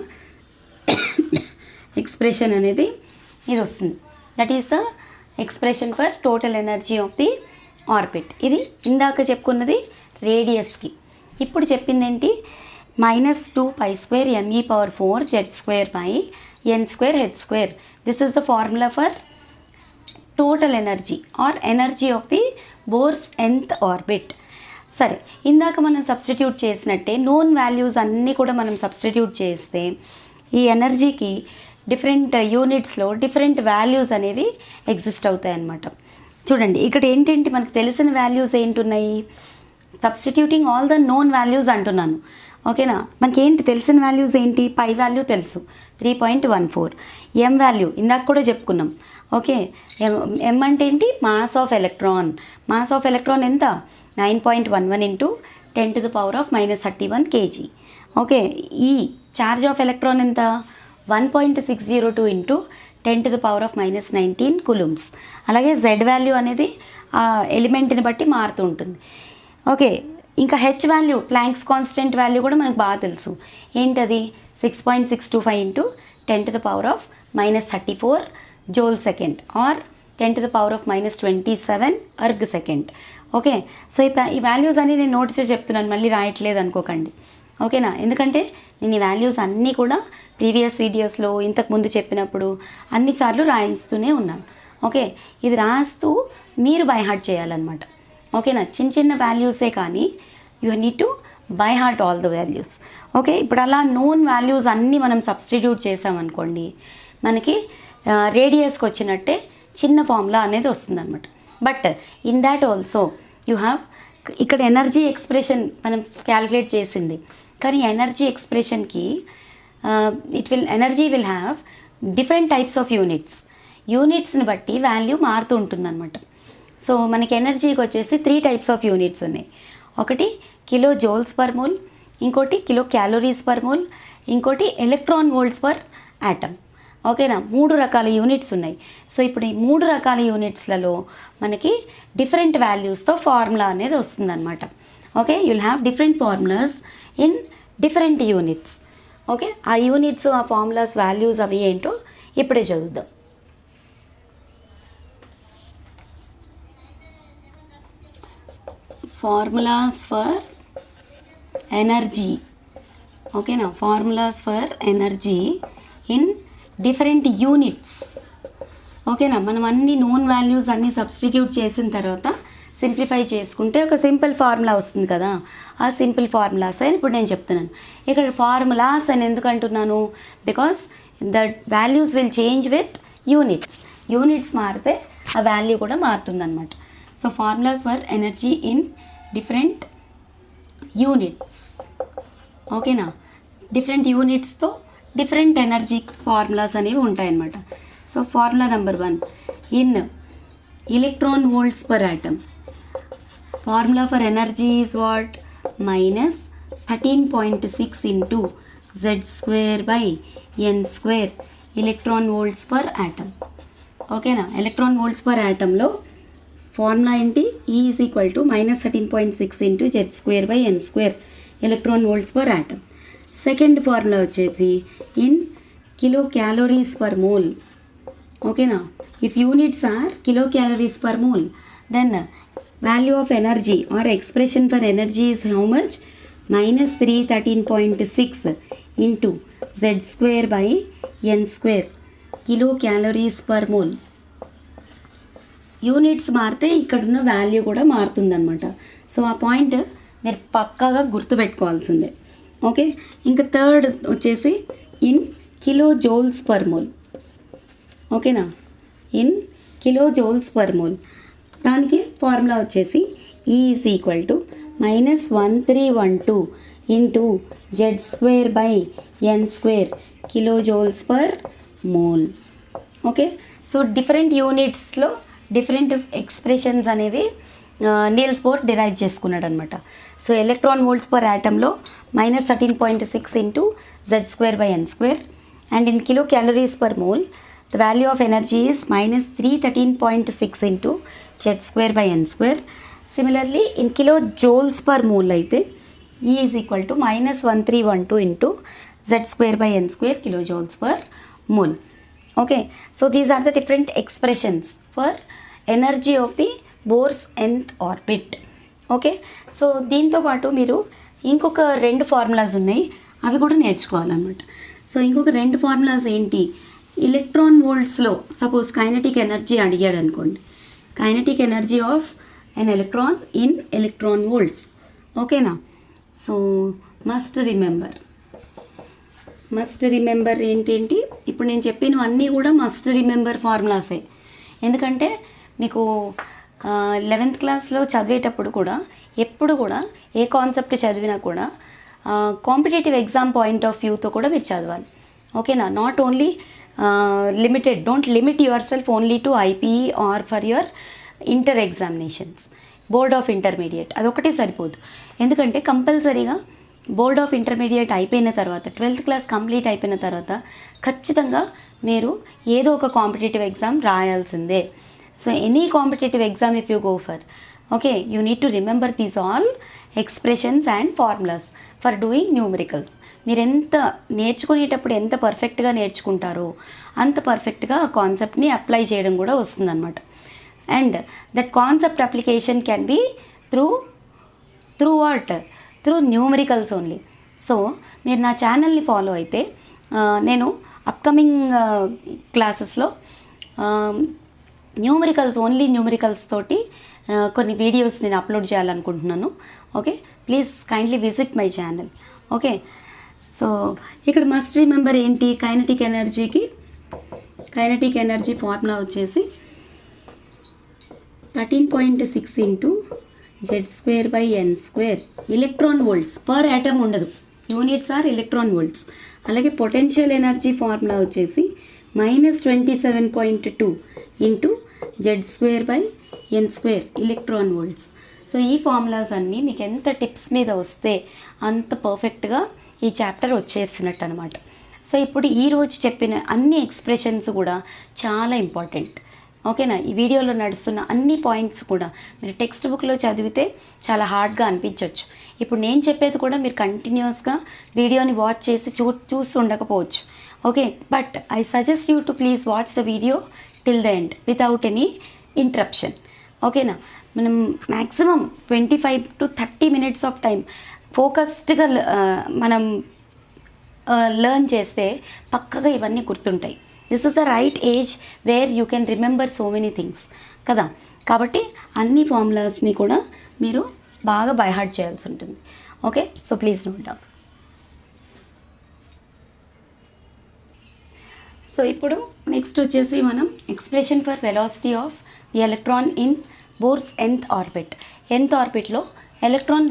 ఎక్స్ప్రెషన్ అనేది ఇది వస్తుంది. That is the expression for total energy of the orbit. ఇది ఇందాక చెప్పుకున్నది రేడియస్కి. ఇప్పుడు చెప్పింది ఏంటి, -2π²me²4z²/n²h². This is the formula for total energy or energy of the Bohr's nth orbit. సరే, ఇందాక మనం సబ్స్టిట్యూట్ చేసినట్టే నోన్ వాల్యూస్ అన్నీ కూడా మనం సబ్స్టిట్యూట్ చేస్తే ఈ ఎనర్జీకి డిఫరెంట్ యూనిట్స్లో డిఫరెంట్ వాల్యూస్ అనేవి ఎగ్జిస్ట్ అవుతాయి అన్నమాట. చూడండి ఇక్కడ ఏంటంటే మనకు తెలిసిన వాల్యూస్ ఏంటున్నాయి, substituting all the known values అంటున్నాను. ఓకేనా, మనకి ఏంటి తెలిసిన వాల్యూస్ ఏంటి, పై వాల్యూ తెలుసు 3.14, ఎం వాల్యూ ఇందాక కూడా చెప్పుకున్నాం. ఓకే, ఎం అంటే ఏంటి, mass of electron. Mass of electron ఎంత, 9.11 into 10 to the power of minus 31 kg. Okay, ఈ ఛార్జ్ ఆఫ్ ఎలక్ట్రాన్ ఎంత 1.602 into 10 to the power of minus 19 coulombs. అలాగే Z వాల్యూ అనేది ఆ ఎలిమెంట్ని బట్టి మారుతూ ఉంటుంది. ఓకే, ఇంకా H value, planks constant value కూడా మనకు బాగా తెలుసు. ఏంటది 6.625 into 10 to the power of minus 34 joule second or 10 to the power of minus 27 erg second. Okay, so ఈ వాల్యూస్ అన్నీ నేను నోట్స్ చెప్తున్నాను, మళ్ళీ రాయట్లేదు అనుకోకండి. ఓకేనా, ఎందుకంటే నేను ఈ వాల్యూస్ అన్నీ కూడా ప్రీవియస్ వీడియోస్లో ఇంతకుముందు చెప్పినప్పుడు అన్నిసార్లు రాయిస్తూనే ఉన్నాను. ఓకే, ఇది రాస్తూ మీరు బై హార్ట్ చేయాలన్నమాట. ఓకేనా, చిన్న చిన్న వాల్యూసే కానీ you need to by heart all the values. Okay, ఇప్పుడు అలా నోన్ వాల్యూస్ అన్నీ మనం సబ్స్టిట్యూట్ చేసామనుకోండి, మనకి రేడియస్కి వచ్చినట్టే చిన్న ఫార్ములా అనేది వస్తుందన్నమాట. But in that also you have, ఇక్కడ ఎనర్జీ ఎక్స్ప్రెషన్ మనం క్యాలిక్యులేట్ చేసింది, కానీ ఎనర్జీ ఎక్స్ప్రెషన్కి energy will have different types of యూనిట్స్ని బట్టి వాల్యూ మారుతూ ఉంటుందన్నమాట. సో మనకి ఎనర్జీకి వచ్చేసి 3 types ఆఫ్ యూనిట్స్ ఉన్నాయి. ఒకటి కిలో జోల్స్ పర్ మోల్, ఇంకోటి కిలో క్యాలోరీస్ పర్ మోల్, ఇంకోటి ఎలక్ట్రాన్ వోల్ట్స్ పర్ ఆటమ్. ఓకేనా, 3 రకాల యూనిట్స్ ఉన్నాయి. సో ఇప్పుడు ఈ 3 రకాల యూనిట్స్లలో మనకి డిఫరెంట్ వాల్యూస్తో ఫార్ములా అనేది వస్తుందన్నమాట. Okay, you'll have different formulas in different units. Okay, ఆ యూనిట్స్, ఆ ఫార్ములాస్ వాల్యూస్ అవి ఏంటో ఇప్పుడే చదువుదాం. Formulas for energy. ఓకేనా, formulas for energy in different units. ఓకేనా, మనం అన్ని నోన్ వాల్యూస్ అన్నీ సబ్స్టిట్యూట్ చేసిన తర్వాత సింప్లిఫై చేసుకుంటే ఒక సింపుల్ ఫార్ములా వస్తుంది కదా, ఆ సింపుల్ ఫార్ములాస్ అని ఇప్పుడు నేను చెప్తున్నాను. ఇక్కడ ఫార్ములాస్ అని ఎందుకు అంటున్నాను, because the values will change with units మారితే ఆ వాల్యూ కూడా మారుతుందన్నమాట. So formulas for energy in different units. ఓకేనా, డిఫరెంట్ యూనిట్స్తో డిఫరెంట్ ఎనర్జీ ఫార్ములాస్ అనేవి ఉంటాయన్నమాట. So formula number 1 in electron volts per atom. Formula for energy is what? Minus 13.6 into Z square by N square electron volts per atom. ఓకేనా, electron volts per ఆటంలో formula ఏంటి? E is equal to minus 13.6 into Z square by N square electron volts per atom. Second formula వచ్చేసి in kilo calories per mole. ఓకేనా, if units are kilocalories per mole, then value of energy or expression for energy is how much? Minus 313.6 into Z square by N square kilocalories per mole. Units మారితే ఇక్కడున్న value కూడా మారుతుందన్నమాట. So ఆ point మీరు పక్కాగా గుర్తుపెట్టుకోవాల్సిందే. Okay, ఇంకా third వచ్చేసి in kilo joules per mole. ఓకేనా, in kilo joules per mole. దానికి ఫార్ములా వచ్చేసి E is equal to minus 1312 into Z square by N square kilo joules per mole. Okay, so different యూనిట్స్లో different expressions అనేవి Niels Bohr derive చేసుకున్నాడు అనమాట. So electron volts per ఆటంలో minus 13.6 into Z square by N square, and in kilo calories per mole the value of energy is minus 313.6 into Z square by N square. Similarly in kilo joules per mole అయితే E is equal to minus 1312 into Z square by N square kilojoules per mole. Okay, so these are the different expressions for energy of the Bohr's nth orbit. Okay, so దీంతో పాటు మీరు ఇంకొక 2 formulas ఉన్నాయి, అవి కూడా నేర్చుకోవాలన్నమాట. So ఇంకొక 2 formulas ఏంటి? Electron వోల్ట్స్లో suppose kinetic energy అడిగాడు అనుకోండి, kinetic energy of an electron in electron volts. ఓకేనా, సో మస్ట్ రిమెంబర్ ఏంటేంటి, ఇప్పుడు నేను చెప్పినవన్నీ కూడా మస్ట్ రిమెంబర్ ఫార్ములాసే. ఎందుకంటే మీకు 11th క్లాస్లో చదివేటప్పుడు కూడా ఎప్పుడు కూడా ఏ కాన్సెప్ట్ చదివినా కూడా కాంపిటేటివ్ ఎగ్జామ్ పాయింట్ ఆఫ్ వ్యూతో కూడా మీరు చదవాలి. ఓకేనా, not only limited, don't limit yourself only to IPE or for your inter examinations. Board of intermediate అదొకటే సరిపోదు. ఎందుకంటే కంపల్సరీగా బోర్డ్ ఆఫ్ ఇంటర్మీడియట్ అయిపోయిన తర్వాత 12th క్లాస్ కంప్లీట్ అయిపోయిన తర్వాత ఖచ్చితంగా మీరు ఏదో ఒక కాంపిటేటివ్ ఎగ్జామ్ రాయాల్సిందే. So any competitive exam if you go for, okay, you need to remember these all expressions and formulas for doing numericals. మీరు ఎంత నేర్చుకునేటప్పుడు ఎంత పర్ఫెక్ట్గా నేర్చుకుంటారో అంత పర్ఫెక్ట్గా ఆ కాన్సెప్ట్ని అప్లై చేయడం కూడా వస్తుందన్నమాట. And that concept application can be through what, through numericals only. So మీరు నా ఛానల్ని ఫాలో అయితే నేను అప్కమింగ్ క్లాసెస్లో న్యూమరికల్స్, ఓన్లీ న్యూమరికల్స్ తోటి కొన్ని వీడియోస్ నేను అప్లోడ్ చేయాలనుకుంటున్నాను. Okay, please kindly visit my channel. Okay, so ఇక్కడ మస్ట్ రిమెంబర్ ఏంటి, కైనెటిక్ ఎనర్జీ ఫార్ములా వచ్చేసి 13.6 into Z²/n². Electron volts per atom ఉండదు, యూనిట్స్ ఆర్ ఎలక్ట్రాన్ వోల్ట్స్. అలాగే పొటెన్షియల్ ఎనర్జీ ఫార్ములా వచ్చేసి -27.2 into Z²/n² electron volts. So ఈ formulas అన్నీ మీకు ఎంత టిప్స్ మీద వస్తే అంత పర్ఫెక్ట్గా ఈ చాప్టర్ వచ్చేసినట్టు అనమాట. సో ఇప్పుడు ఈరోజు చెప్పిన అన్ని ఎక్స్ప్రెషన్స్ కూడా చాలా ఇంపార్టెంట్. ఓకేనా, ఈ వీడియోలో నడుస్తున్న అన్ని పాయింట్స్ కూడా మీరు టెక్స్ట్ బుక్లో చదివితే చాలా హార్డ్గా అనిపించవచ్చు. ఇప్పుడు నేను చెప్పేది కూడా మీరు కంటిన్యూస్గా వీడియోని వాచ్ చేసి చూస్తూ ఉండకపోవచ్చు. Okay, but I suggest you to please watch the video till the end without any interruption. ఓకేనా, మనం maximum 25 to 30 minutes of time ఫోకస్డ్గా మనం లెర్న్ చేస్తే పక్కగా ఇవన్నీ గుర్తుంటాయి. This is the right age where you can remember so many things కదా. కాబట్టి అన్ని ఫార్ములాస్ని కూడా మీరు బాగా బై హార్ట్ చేయాల్సి ఉంటుంది. Okay, so please note down. So ఇప్పుడు నెక్స్ట్ వచ్చేసి మనం expression for velocity of the electron in Bohr's nth orbit. nth ఆర్బిట్లో ఎలక్ట్రాన్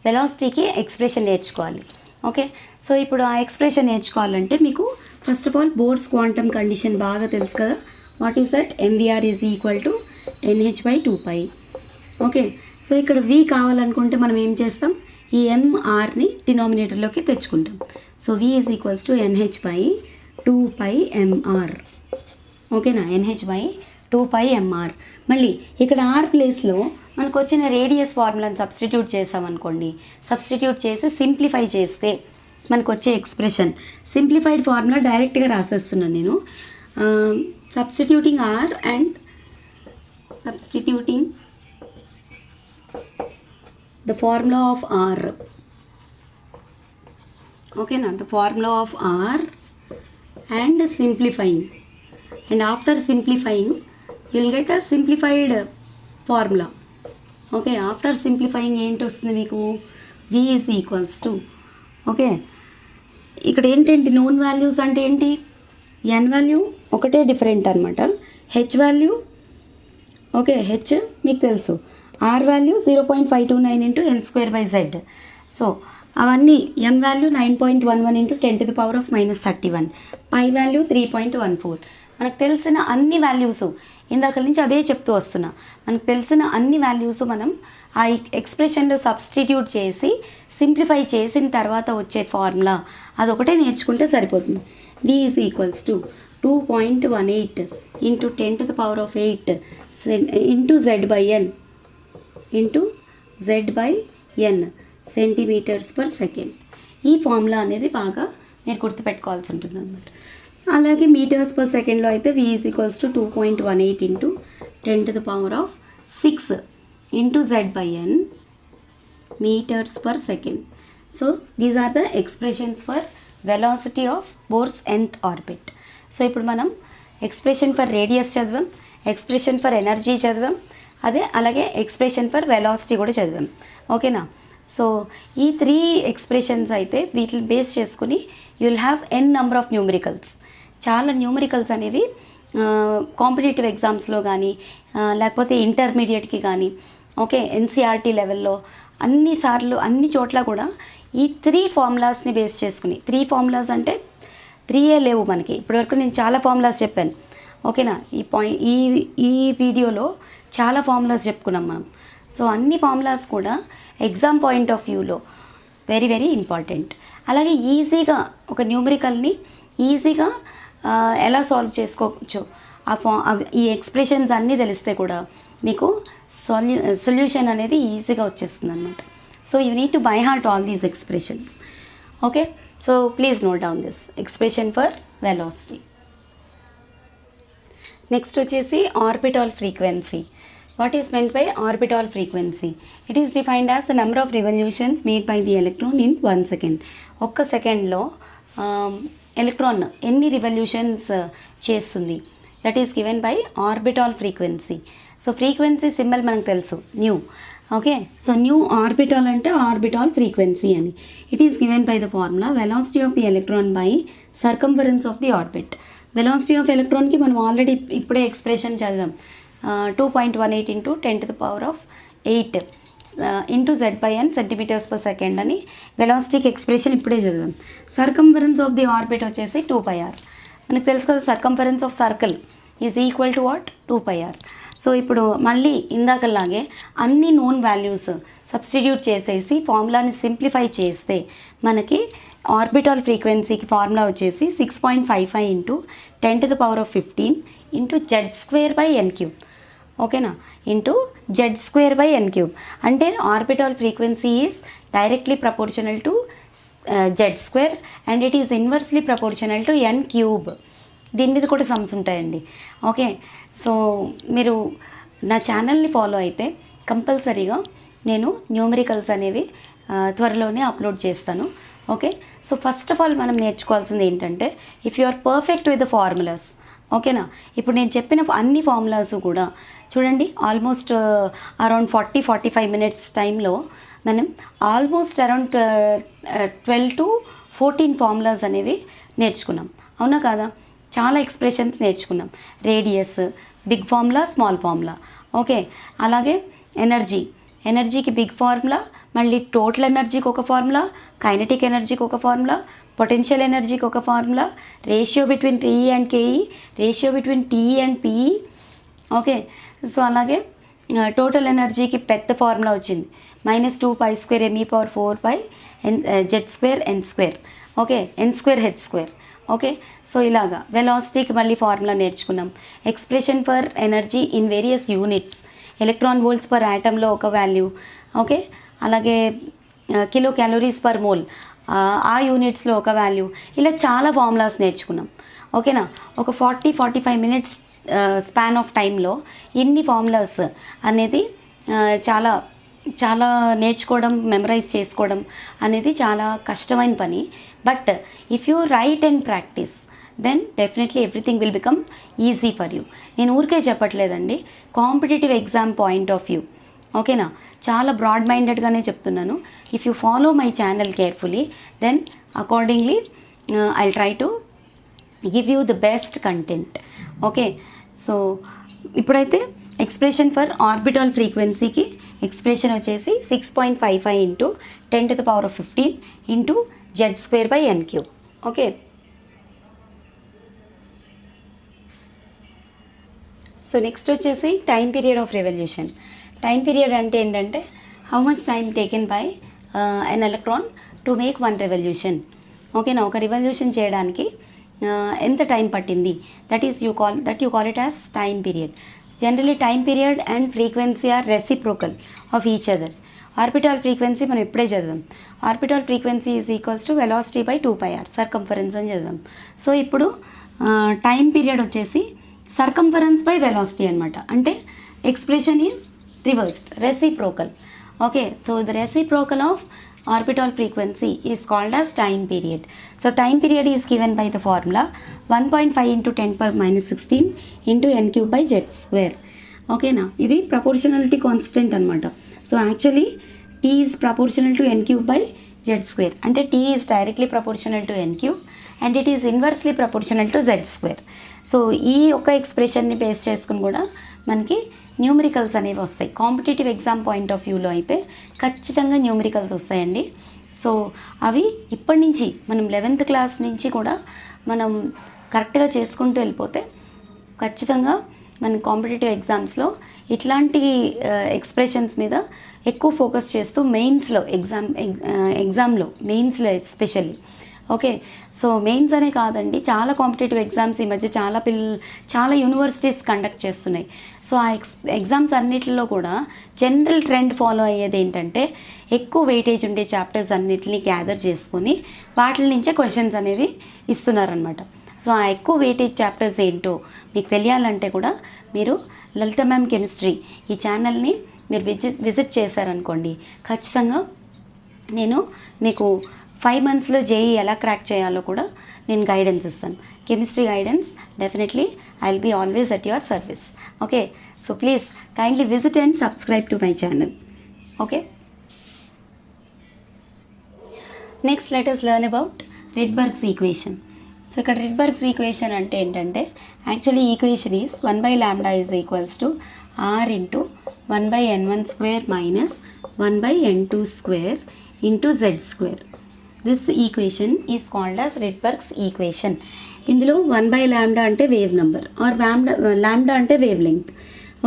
వెలాసిటీకి ఎక్స్ప్రెషన్ నేర్చుకోవాలి. ఓకే, సో ఇప్పుడు ఆ ఎక్స్ప్రెషన్ నేర్చుకోవాలంటే మీకు first of all Bohr's quantum condition బాగా తెలుసు కదా. What is that? MVR is equal to NH/2π. Okay, so ఇక్కడ V కావాలనుకుంటే మనం ఏం చేస్తాం, ఈ MRని డినామినేటర్లోకి తెచ్చుకుంటాం. So V is equals to NH/2πmr. ఓకేనా, NH/2πmr. మళ్ళీ ఇక్కడ R ప్లేస్లో మనకు వచ్చిన రేడియస్ ఫార్ములాని సబ్స్టిట్యూట్ చేసామనుకోండి, సబ్స్టిట్యూట్ చేసి సింప్లిఫై చేస్తే మనకు వచ్చే ఎక్స్ప్రెషన్, సింప్లిఫైడ్ ఫార్ములా డైరెక్ట్గా రాసేస్తున్నాను నేను. Substituting R and substituting the formula of R. ఓకేనా, the formula of R and simplifying, and after simplifying you will get a simplified formula. Okay, after simplifying ఏంటి వస్తుంది మీకు, V is equals to, ఓకే, ఇక్కడ ఏంటంటే known values అంటే ఏంటి, N value ఒకటే డిఫరెంట్ అనమాట, H వాల్యూ, ఓకే, H మీకు తెలుసు, R వాల్యూ 0.529 ఇంటూ n²/z. సో అవన్నీ M value 9.11 into 10⁻⁻31, pi value 3.14. మనకు తెలిసిన అన్ని వాల్యూస్, ఇందాక నుంచి అదే చెప్తూ వస్తున్నా, మనకు తెలిసిన అన్ని వాల్యూస్ మనం ఆ ఎక్స్ప్రెషన్లో సబ్స్టిట్యూట్ చేసి సింప్లిఫై చేసిన తర్వాత వచ్చే ఫార్ములా అదొకటే నేర్చుకుంటే సరిపోతుంది. V is equals to 2.18 into 10⁸ into Z/n centimetres per second. ఈ ఫార్ములా అనేది బాగా మీరు గుర్తుపెట్టుకోవాల్సి ఉంటుంది అన్నమాట. అలాగే మీటర్స్ పర్ సెకండ్లో అయితే V is equals to 2.18 into 10⁶ into Z/n meters per second. So these are the expressions for velocity of Bohr's nth orbit. So ఇప్పుడు మనం ఎక్స్ప్రెషన్ ఫర్ రేడియస్ చదివాం, ఎక్స్ప్రెషన్ ఫర్ ఎనర్జీ చదివాం, అలాగే ఎక్స్ప్రెషన్ ఫర్ వెలాసిటీ కూడా చదివాం. ఓకేనా, so ఈ 3 expressions అయితే వీటిని బేస్ చేసుకుని you will have n number of numericals. చాలా న్యూమరికల్స్ అనేవి కాంపిటేటివ్ ఎగ్జామ్స్లో కానీ లేకపోతే ఇంటర్మీడియట్కి కానీ, ఓకే, NCERT లెవెల్లో అన్ని చోట్ల కూడా ఈ 3 ఫార్ములాస్ని బేస్ చేసుకుని, 3 ఫార్ములాస్ అంటే 3 లేవు మనకి, ఇప్పటివరకు నేను చాలా ఫార్ములాస్ చెప్పాను. ఓకేనా, ఈ వీడియోలో చాలా ఫార్ములాస్ చెప్పుకున్నాం మనం. సో అన్ని ఫార్ములాస్ కూడా ఎగ్జామ్ పాయింట్ ఆఫ్ వ్యూలో వెరీ వెరీ ఇంపార్టెంట్. అలాగే ఈజీగా ఒక న్యూమరికల్ని ఈజీగా ఎలా సాల్వ్ చేసుకోవచ్చు ఈ ఎక్స్ప్రెషన్స్ అన్నీ తెలిస్తే కూడా మీకు సొల్యూషన్ అనేది ఈజీగా వచ్చేస్తుంది అనమాట. So you need to by heart all these expressions. Okay, so please note down this expression for velocity. Next వచ్చేసి orbital frequency. What is meant by orbital frequency? It is defined as the number of revolutions made by the electron in 1 second. ఒక్క సెకండ్లో electron ఎన్ని revolutions చేస్తుంది, that is given by orbital frequency. So frequency symbol మనకు తెలుసు nu. Okay, so nu orbital అంటే orbital frequency అని. It is given by the formula velocity of the electron by circumference of the orbit. Velocity of ఎలక్ట్రాన్కి మనం ఆల్రెడీ ఇప్పుడే expression చదివాం. 2.18 into 10⁸ into Z/n centimetres per second అని వెలాసిటీకి expression ఇప్పుడే చదివాం. సర్కంఫరెన్స్ ఆఫ్ ది ఆర్బిట్ వచ్చేసి 2πr. మనకు తెలుసు కదా, circumference of circle is equal to what, 2πr. So ఇప్పుడు మళ్ళీ ఇందాకలాగే అన్ని నోన్ వాల్యూస్ సబ్స్టిట్యూట్ చేసేసి ఫార్ములాని సింప్లిఫై చేస్తే మనకి ఆర్బిటాల్ ఫ్రీక్వెన్సీకి ఫార్ములా వచ్చేసి 6.55 ఇంటూ 10⁻15 ఇంటూ Z²/n³. ఓకేనా, ఇంటూ Z²/n³ అంటే orbital frequency is directly proportional to Z² and it is inversely proportional to n³. దీని మీద కూడా సమ్స్ ఉంటాయండి. ఓకే, సో మీరు నా ఛానల్ని ఫాలో అయితే కంపల్సరీగా నేను న్యూమరికల్స్ అనేవి త్వరలోనే అప్లోడ్ చేస్తాను. Okay, so first of all మనం నేర్చుకోవాల్సింది ఏంటంటే, if you are perfect with the formulas, ఓకేనా. ఇప్పుడు నేను చెప్పిన అన్ని ఫార్ములాస్ కూడా చూడండి, ఆల్మోస్ట్ అరౌండ్ 40-45 మినిట్స్ టైంలో మనం ఆల్మోస్ట్ అరౌండ్ 12 to 14 ఫార్ములాస్ అనేవి నేర్చుకున్నాం, అవునా కాదా. చాలా ఎక్స్ప్రెషన్స్ నేర్చుకున్నాం. Radius, big formula, small formula. Okay, అలాగే ఎనర్జీకి బిగ్ ఫార్ములా, మళ్ళీ టోటల్ ఎనర్జీకి ఒక ఫార్ములా, కైనెటిక్ ఎనర్జీకి ఒక ఫార్ములా, పొటెన్షియల్ ఎనర్జీకి ఒక formula, ratio between TE and KE, ratio between TE and PE. Okay, so అలాగే టోటల్ ఎనర్జీకి పెద్ద ఫార్ములా వచ్చింది, -2π² me⁴ Z²n². Okay, n²h². Okay, so ఇలాగా వెలాసిటీకి మళ్ళీ ఫార్ములా నేర్చుకున్నాం. Expression for energy in various units, electron volts per యాటంలో ఒక value. Okay, అలాగే కిలో క్యాలరీస్ పర్ మోల్ ఆ యూనిట్స్లో ఒక వాల్యూ. ఇలా చాలా ఫార్ములాస్ నేర్చుకున్నాం. ఓకేనా, ఒక 40-45 మినిట్స్ స్పాన్ ఆఫ్ టైంలో ఇన్ని ఫార్ములాస్ అనేది చాలా చాలా నేర్చుకోవడం, మెమరైజ్ చేసుకోవడం అనేది చాలా కష్టమైన పని. But if you write and practice then definitely everything will become easy for you. నేను ఊరికే చెప్పట్లేదండి, competitive exam point of view. ఓకేనా, చాలా బ్రాడ్ మైండెడ్గానే చెప్తున్నాను. If you follow my channel carefully then accordingly I try to give you the best content. Okay, so ఇప్పుడైతే expression for orbital ఫ్రీక్వెన్సీకి expression వచ్చేసి 6.55 into 10⁻15 into Z²/n³. Okay, so next వచ్చేసి time period of revolution. Time period అంటే ఏంటంటే how much time taken by an electron to make 1 revolution. ఓకేనా, ఒక revolution చేయడానికి ఎంత టైం పట్టింది, that you call it as time period. Generally time period and frequency or reciprocal of each other. Orbital frequency మనం ఇప్పుడే చదివాం. Orbital frequency is equals to velocity by 2πr circumference అని చదివాం. సో ఇప్పుడు time period వచ్చేసి circumference by velocity అనమాట. అంటే expression is reversed, reciprocal. Okay, so the reciprocal of orbital frequency is called as time period. So time period is given by the formula 1.5 into 10⁻16 into n³/z². ఓకేనా, ఇది proportionality constant అనమాట. So actually T is proportional to n³/z². అంటే T is directly proportional to n³ and it is inversely proportional to z². So ఈ ఒక్క ఎక్స్ప్రెషన్ని base చేసుకుని కూడా మనకి numericals అనేవి వస్తాయి. కాంపిటేటివ్ ఎగ్జామ్ పాయింట్ ఆఫ్ వ్యూలో అయితే ఖచ్చితంగా న్యూమరికల్స్ వస్తాయండి. సో అవి ఇప్పటి నుంచి మనం 11th క్లాస్ నుంచి కూడా మనం కరెక్ట్గా చేసుకుంటూ వెళ్ళిపోతే ఖచ్చితంగా మనం కాంపిటేటివ్ ఎగ్జామ్స్లో ఇట్లాంటి ఎక్స్ప్రెషన్స్ మీద ఎక్కువ ఫోకస్ చేస్తూ మెయిన్స్లో ఎగ్జామ్లో మెయిన్స్లో ఎస్పెషల్లీ. ఓకే, సో మెయిన్స్ అనే కాదండి, చాలా కాంపిటేటివ్ ఎగ్జామ్స్ ఈ మధ్య చాలా యూనివర్సిటీస్ కండక్ట్ చేస్తున్నాయి. సో ఆ ఎగ్జామ్స్ అన్నిటిలో కూడా జనరల్ ట్రెండ్ ఫాలో అయ్యేది ఏంటంటే ఎక్కువ వెయిటేజ్ ఉండే చాప్టర్స్ అన్నిటిని గ్యాదర్ చేసుకొని వాటి నుంచే క్వశ్చన్స్ అనేవి ఇస్తున్నారనమాట. సో ఆ ఎక్కువ వెయిటేజ్ చాప్టర్స్ ఏంటో మీకు తెలియాలంటే కూడా మీరు లలిత మ్యామ్ కెమిస్ట్రీ ఈ ఛానల్ని మీరు విజిట్ చేశారనుకోండి, ఖచ్చితంగా నేను మీకు 5 monthsలో జేఈ ఎలా క్రాక్ చేయాలో కూడా నేను గైడెన్స్ ఇస్తాను. Chemistry guidance definitely I will be always at your service. Okay, so please kindly visit and subscribe to my channel. Okay, next let us learn about Rydberg's equation. So ఇక్కడ Rydberg's equation అంటే ఏంటంటే actually equation is 1/λ is equals to r into 1/n1² minus 1/n2² into z². This equation is called as Rydberg's equation. ఇందులో 1/λ అంటే wave number or lambda అంటే wavelength.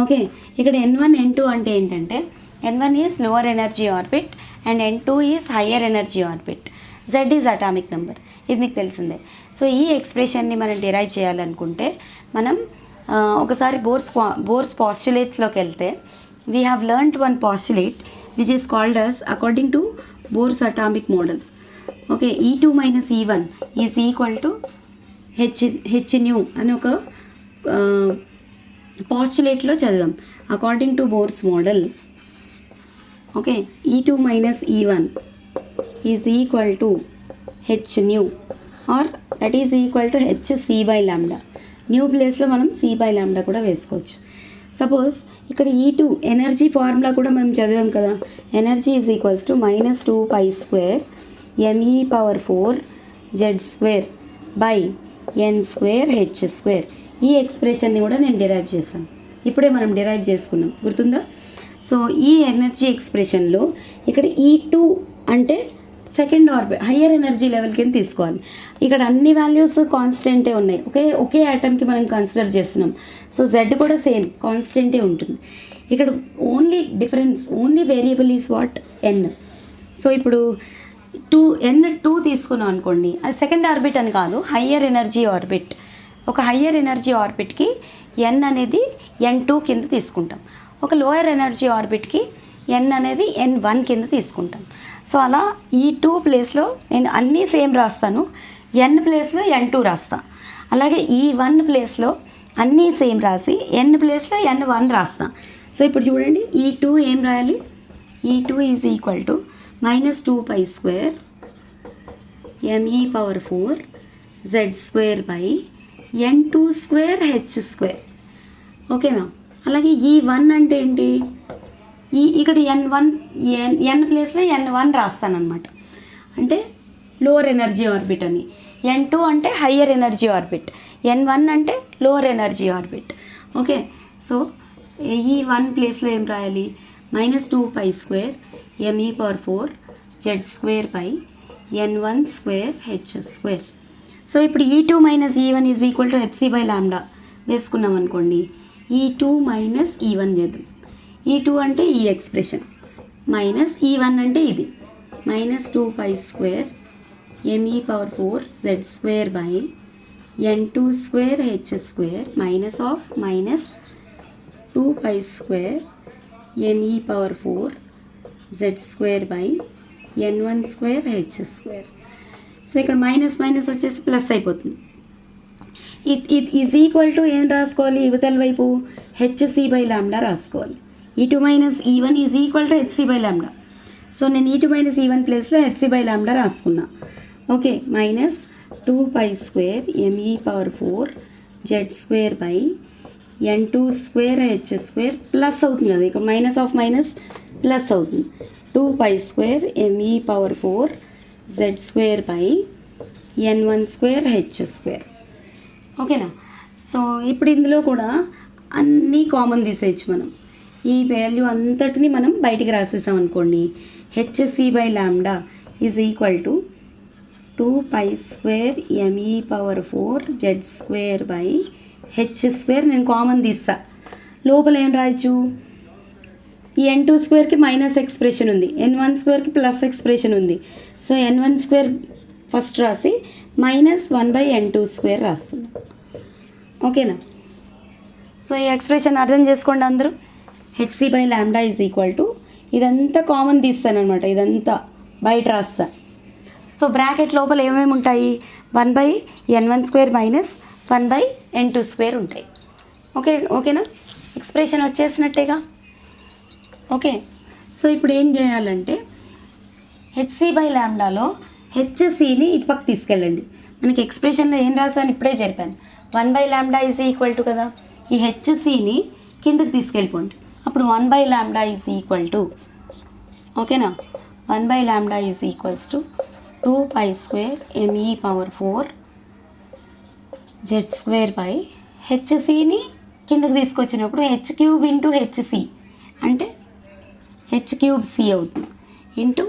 Okay, ఇక్కడ n1 n2 అంటే ఏంటంటే n1 is lower energy orbit and n2 is higher energy orbit. z is atomic number, ఇది మీకు తెలిసిందే. So ఈ ఎక్స్ప్రెషన్ని మనం డిరైవ్ చేయాలనుకుంటే మనం ఒకసారి బోర్స్ పాస్టులేట్స్లోకి వెళ్తే we have learned one postulate which is called as according to Bohr's atomic model. Okay, E2 minus E1 is equal to h nu అని ఒక పాస్టులేట్లో చదివాం. According to Bohr's model, okay, E2 minus E1 is equal to h nu or that is equal to hc/λ. Nu ప్లేస్లో మనం c/λ కూడా వేసుకోవచ్చు. Suppose ఇక్కడ E2 energy formula కూడా మనం చదివాం కదా, energy is equals to -2π² me⁴ z² by n² h². ఈ ఎక్స్ప్రెషన్ని కూడా నేను డిరైవ్ చేశాను, ఇప్పుడే మనం డిరైవ్ చేసుకున్నాం, గుర్తుందా? సో ఈ ఎనర్జీ ఎక్స్ప్రెషన్లో ఇక్కడ E2 అంటే second orbit higher energy level కింద తీసుకోవాలి. ఇక్కడ అన్ని వాల్యూస్ కాన్స్టెంటే ఉన్నాయి, ఒకే ఆటమ్కి మనం కన్సిడర్ చేస్తున్నాం. సో Z కూడా సేమ్ కాన్స్టెంటే ఉంటుంది. ఇక్కడ only variable is what n. So ఇప్పుడు n2 తీసుకున్నాం అనుకోండి, అది సెకండ్ ఆర్బిట్ అని కాదు, హయ్యర్ ఎనర్జీ ఆర్బిట్. ఒక హయ్యర్ ఎనర్జీ ఆర్బిట్కి n అనేది n2 కింద తీసుకుంటాం, ఒక లోయర్ ఎనర్జీ ఆర్బిట్కి n అనేది n1 కింద తీసుకుంటాం. సో అలా ఈ 2 ప్లేస్లో నేను అన్నీ సేమ్ రాస్తాను, n ప్లేస్లో n2 రాస్తాను. అలాగే ఈ 1 ప్లేస్లో అన్నీ సేమ్ రాసి n ప్లేస్లో n1 రాస్తాను. సో ఇప్పుడు చూడండి, ఈ 2 ఏం రాయాలి? E2 is equal to -2π² me⁴ z² by n2² h². ఓకేనా? అలాగే ఈ 1 అంటే ఏంటి? ఇక్కడ n ప్లేస్లో n1 రాస్తానమాట, అంటే లోవర్ ఎనర్జీ ఆర్బిట్ అని. n2 అంటే హయ్యర్ ఎనర్జీ ఆర్బిట్, n1 అంటే lower energy orbit. Okay, so ఈ 1 ప్లేస్లో ఏం రాయాలి? -2π² me⁴ z² by n1² h². So ఇప్పుడు E2 minus E1 is equal to hc/λ వేసుకున్నాం అనుకోండి, E2 మైనస్ E1 చేద్దాం. E2 అంటే ఈ ఎక్స్ప్రెషన్, మైనస్ E1 అంటే ఇది, -2π² me⁴ z² by n2² h² minus of -2π² me⁴ z² by n1² h². So ఇక్కడ minus వచ్చేసి ప్లస్ అయిపోతుంది. ఇది ఈజ్ ఈక్వల్ టు ఏం రాసుకోవాలి? యువతల వైపు hc/λ రాసుకోవాలి. E2 minus E1 is equal to hc/λ. So నేను E2 మైనస్ E1 ప్లేస్లో hc/λ రాసుకున్నా. Okay, -2π² me⁴ z² by n2² h² plus అవుతుంది కదా, ఇక్కడ మైనస్ ఆఫ్ మైనస్ ప్లస్ అవుతుంది. 2π² me⁴ z² by n1² h². ఓకేనా? సో ఇప్పుడు ఇందులో కూడా అన్నీ కామన్ తీసేయచ్చు మనం. ఈ వాల్యూ అంతటిని మనం బయటికి రాసేసాం అనుకోండి, hc/λ is equal to 2π² me⁴ z² by h². నేను కామన్ తీస్తా, లోపల ఏం రాయొచ్చు, ఈ n2 స్క్వేర్కి మైనస్ ఎక్స్ప్రెషన్ ఉంది, n1 స్క్వేర్కి ప్లస్ ఎక్స్ప్రెషన్ ఉంది. సో n1 స్క్వేర్ ఫస్ట్ రాసి -1/n2 స్క్వేర్ రాస్తున్నాం. ఓకేనా? సో ఈ ఎక్స్ప్రెషన్ అర్థం చేసుకోండి అందరూ. hc/λ ఈజ్ ఈక్వల్ టు, ఇదంతా కామన్ తీస్తాను అనమాట, ఇదంతా బయట రాస్తా. సో బ్రాకెట్ లోపల ఏమేమి ఉంటాయి, 1/n1 square minus 1/n2 square ఉంటాయి. ఓకేనా? ఎక్స్ప్రెషన్ వచ్చేసినట్టేగా. ఓకే, సో ఇప్పుడు ఏం చేయాలంటే hc/λలో hcని ఇటు పక్క తీసుకెళ్ళండి. మనకి ఎక్స్ప్రెషన్లో ఏం రాసాను ఇప్పుడే చెప్పాను, 1/λ ఈజ్ ఈక్వల్ టు కదా, ఈ hcని కిందకి తీసుకెళ్ళిపోండి. అప్పుడు 1/λ ఈజ్ ఈక్వల్ టు, ఓకేనా, 1/λ is equals to 2π² me⁴ z² hcని కిందకి తీసుకొచ్చినప్పుడు h³ hc అంటే h³ అవుతుంది into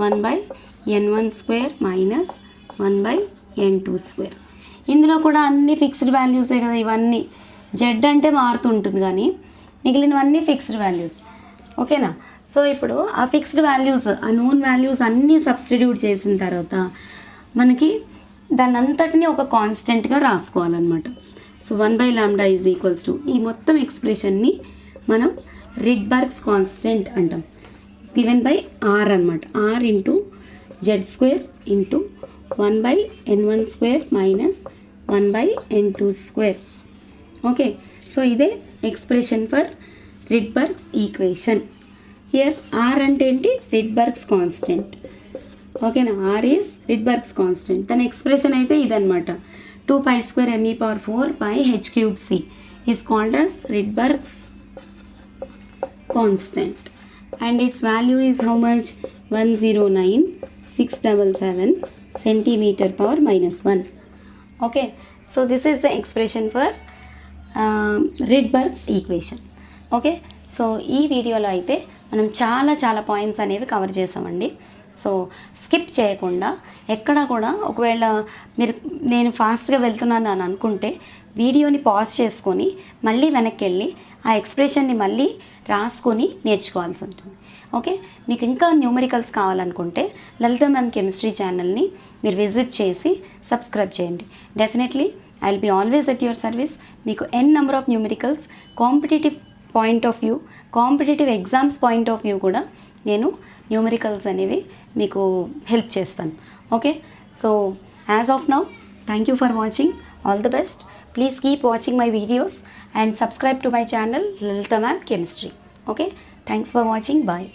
1/n1 square minus 1/n2 square. ఇందులో కూడా అన్ని ఫిక్స్డ్ వాల్యూసే కదా ఇవన్నీ. జెడ్ అంటే మారుతుంటుంది కానీ మిగిలినవన్నీ ఫిక్స్డ్ వాల్యూస్. ఓకేనా? సో ఇప్పుడు ఆ ఫిక్స్డ్ వాల్యూస్, ఆ నోన్ వాల్యూస్ అన్నీ సబ్స్టిట్యూట్ చేసిన తర్వాత మనకి దాన్ని అంతటినీ ఒక కాన్స్టెంట్గా రాసుకోవాలన్నమాట. సో 1/λ ఈజ్ ఈక్వల్స్ టు, ఈ మొత్తం ఎక్స్ప్రెషన్ని మనం రిడ్బర్గ్స్ కాన్స్టెంట్ అంటాం. గివెన్ బై r అనమాట, r into z² into 1/n1 square minus 1/n2 square. Okay, so ఇదే expression for Rydberg's equation. Here r అంటే ఏంటి, రిడ్బర్గ్స్ కాన్స్టెంట్. ఓకేనా? r is Rydberg's constant. దాని ఎక్స్ప్రెషన్ అయితే ఇదనమాట, 2π² me⁴h³ is called as Rydberg's constant and its value is how much, 109,677 cm/-1. Okay, so this is the expression for Rydberg's equation. Okay, so ఈ వీడియోలో అయితే మనం చాలా points అనేవి కవర్ చేసామండి. సో స్కిప్ చేయకుండా ఎక్కడ కూడా, ఒకవేళ నేను ఫాస్ట్గా వెళ్తున్నాను అని అనుకుంటే వీడియోని పాజ్ చేసుకొని మళ్ళీ వెనక్కి వెళ్ళి ఆ ఎక్స్ప్రెషన్ని మళ్ళీ రాసుకొని నేర్చుకోవాల్సి ఉంటుంది. ఓకే, మీకు ఇంకా న్యూమరికల్స్ కావాలనుకుంటే లలిత మ్యామ్ కెమిస్ట్రీ ఛానల్ని మీరు విజిట్ చేసి సబ్స్క్రైబ్ చేయండి. Definitely I will be always at your service. మీకు n number of numericals, competitive point of view, competitive exams point of view కూడా నేను న్యూమరికల్స్ అనేవి మీకు హెల్ప్ చేస్తాను. Okay, so as of now thank you for watching. All the best. Please keep watching my videos and subscribe to my channel Lalita Ma'am Chemistry. Okay, thanks for watching. Bye.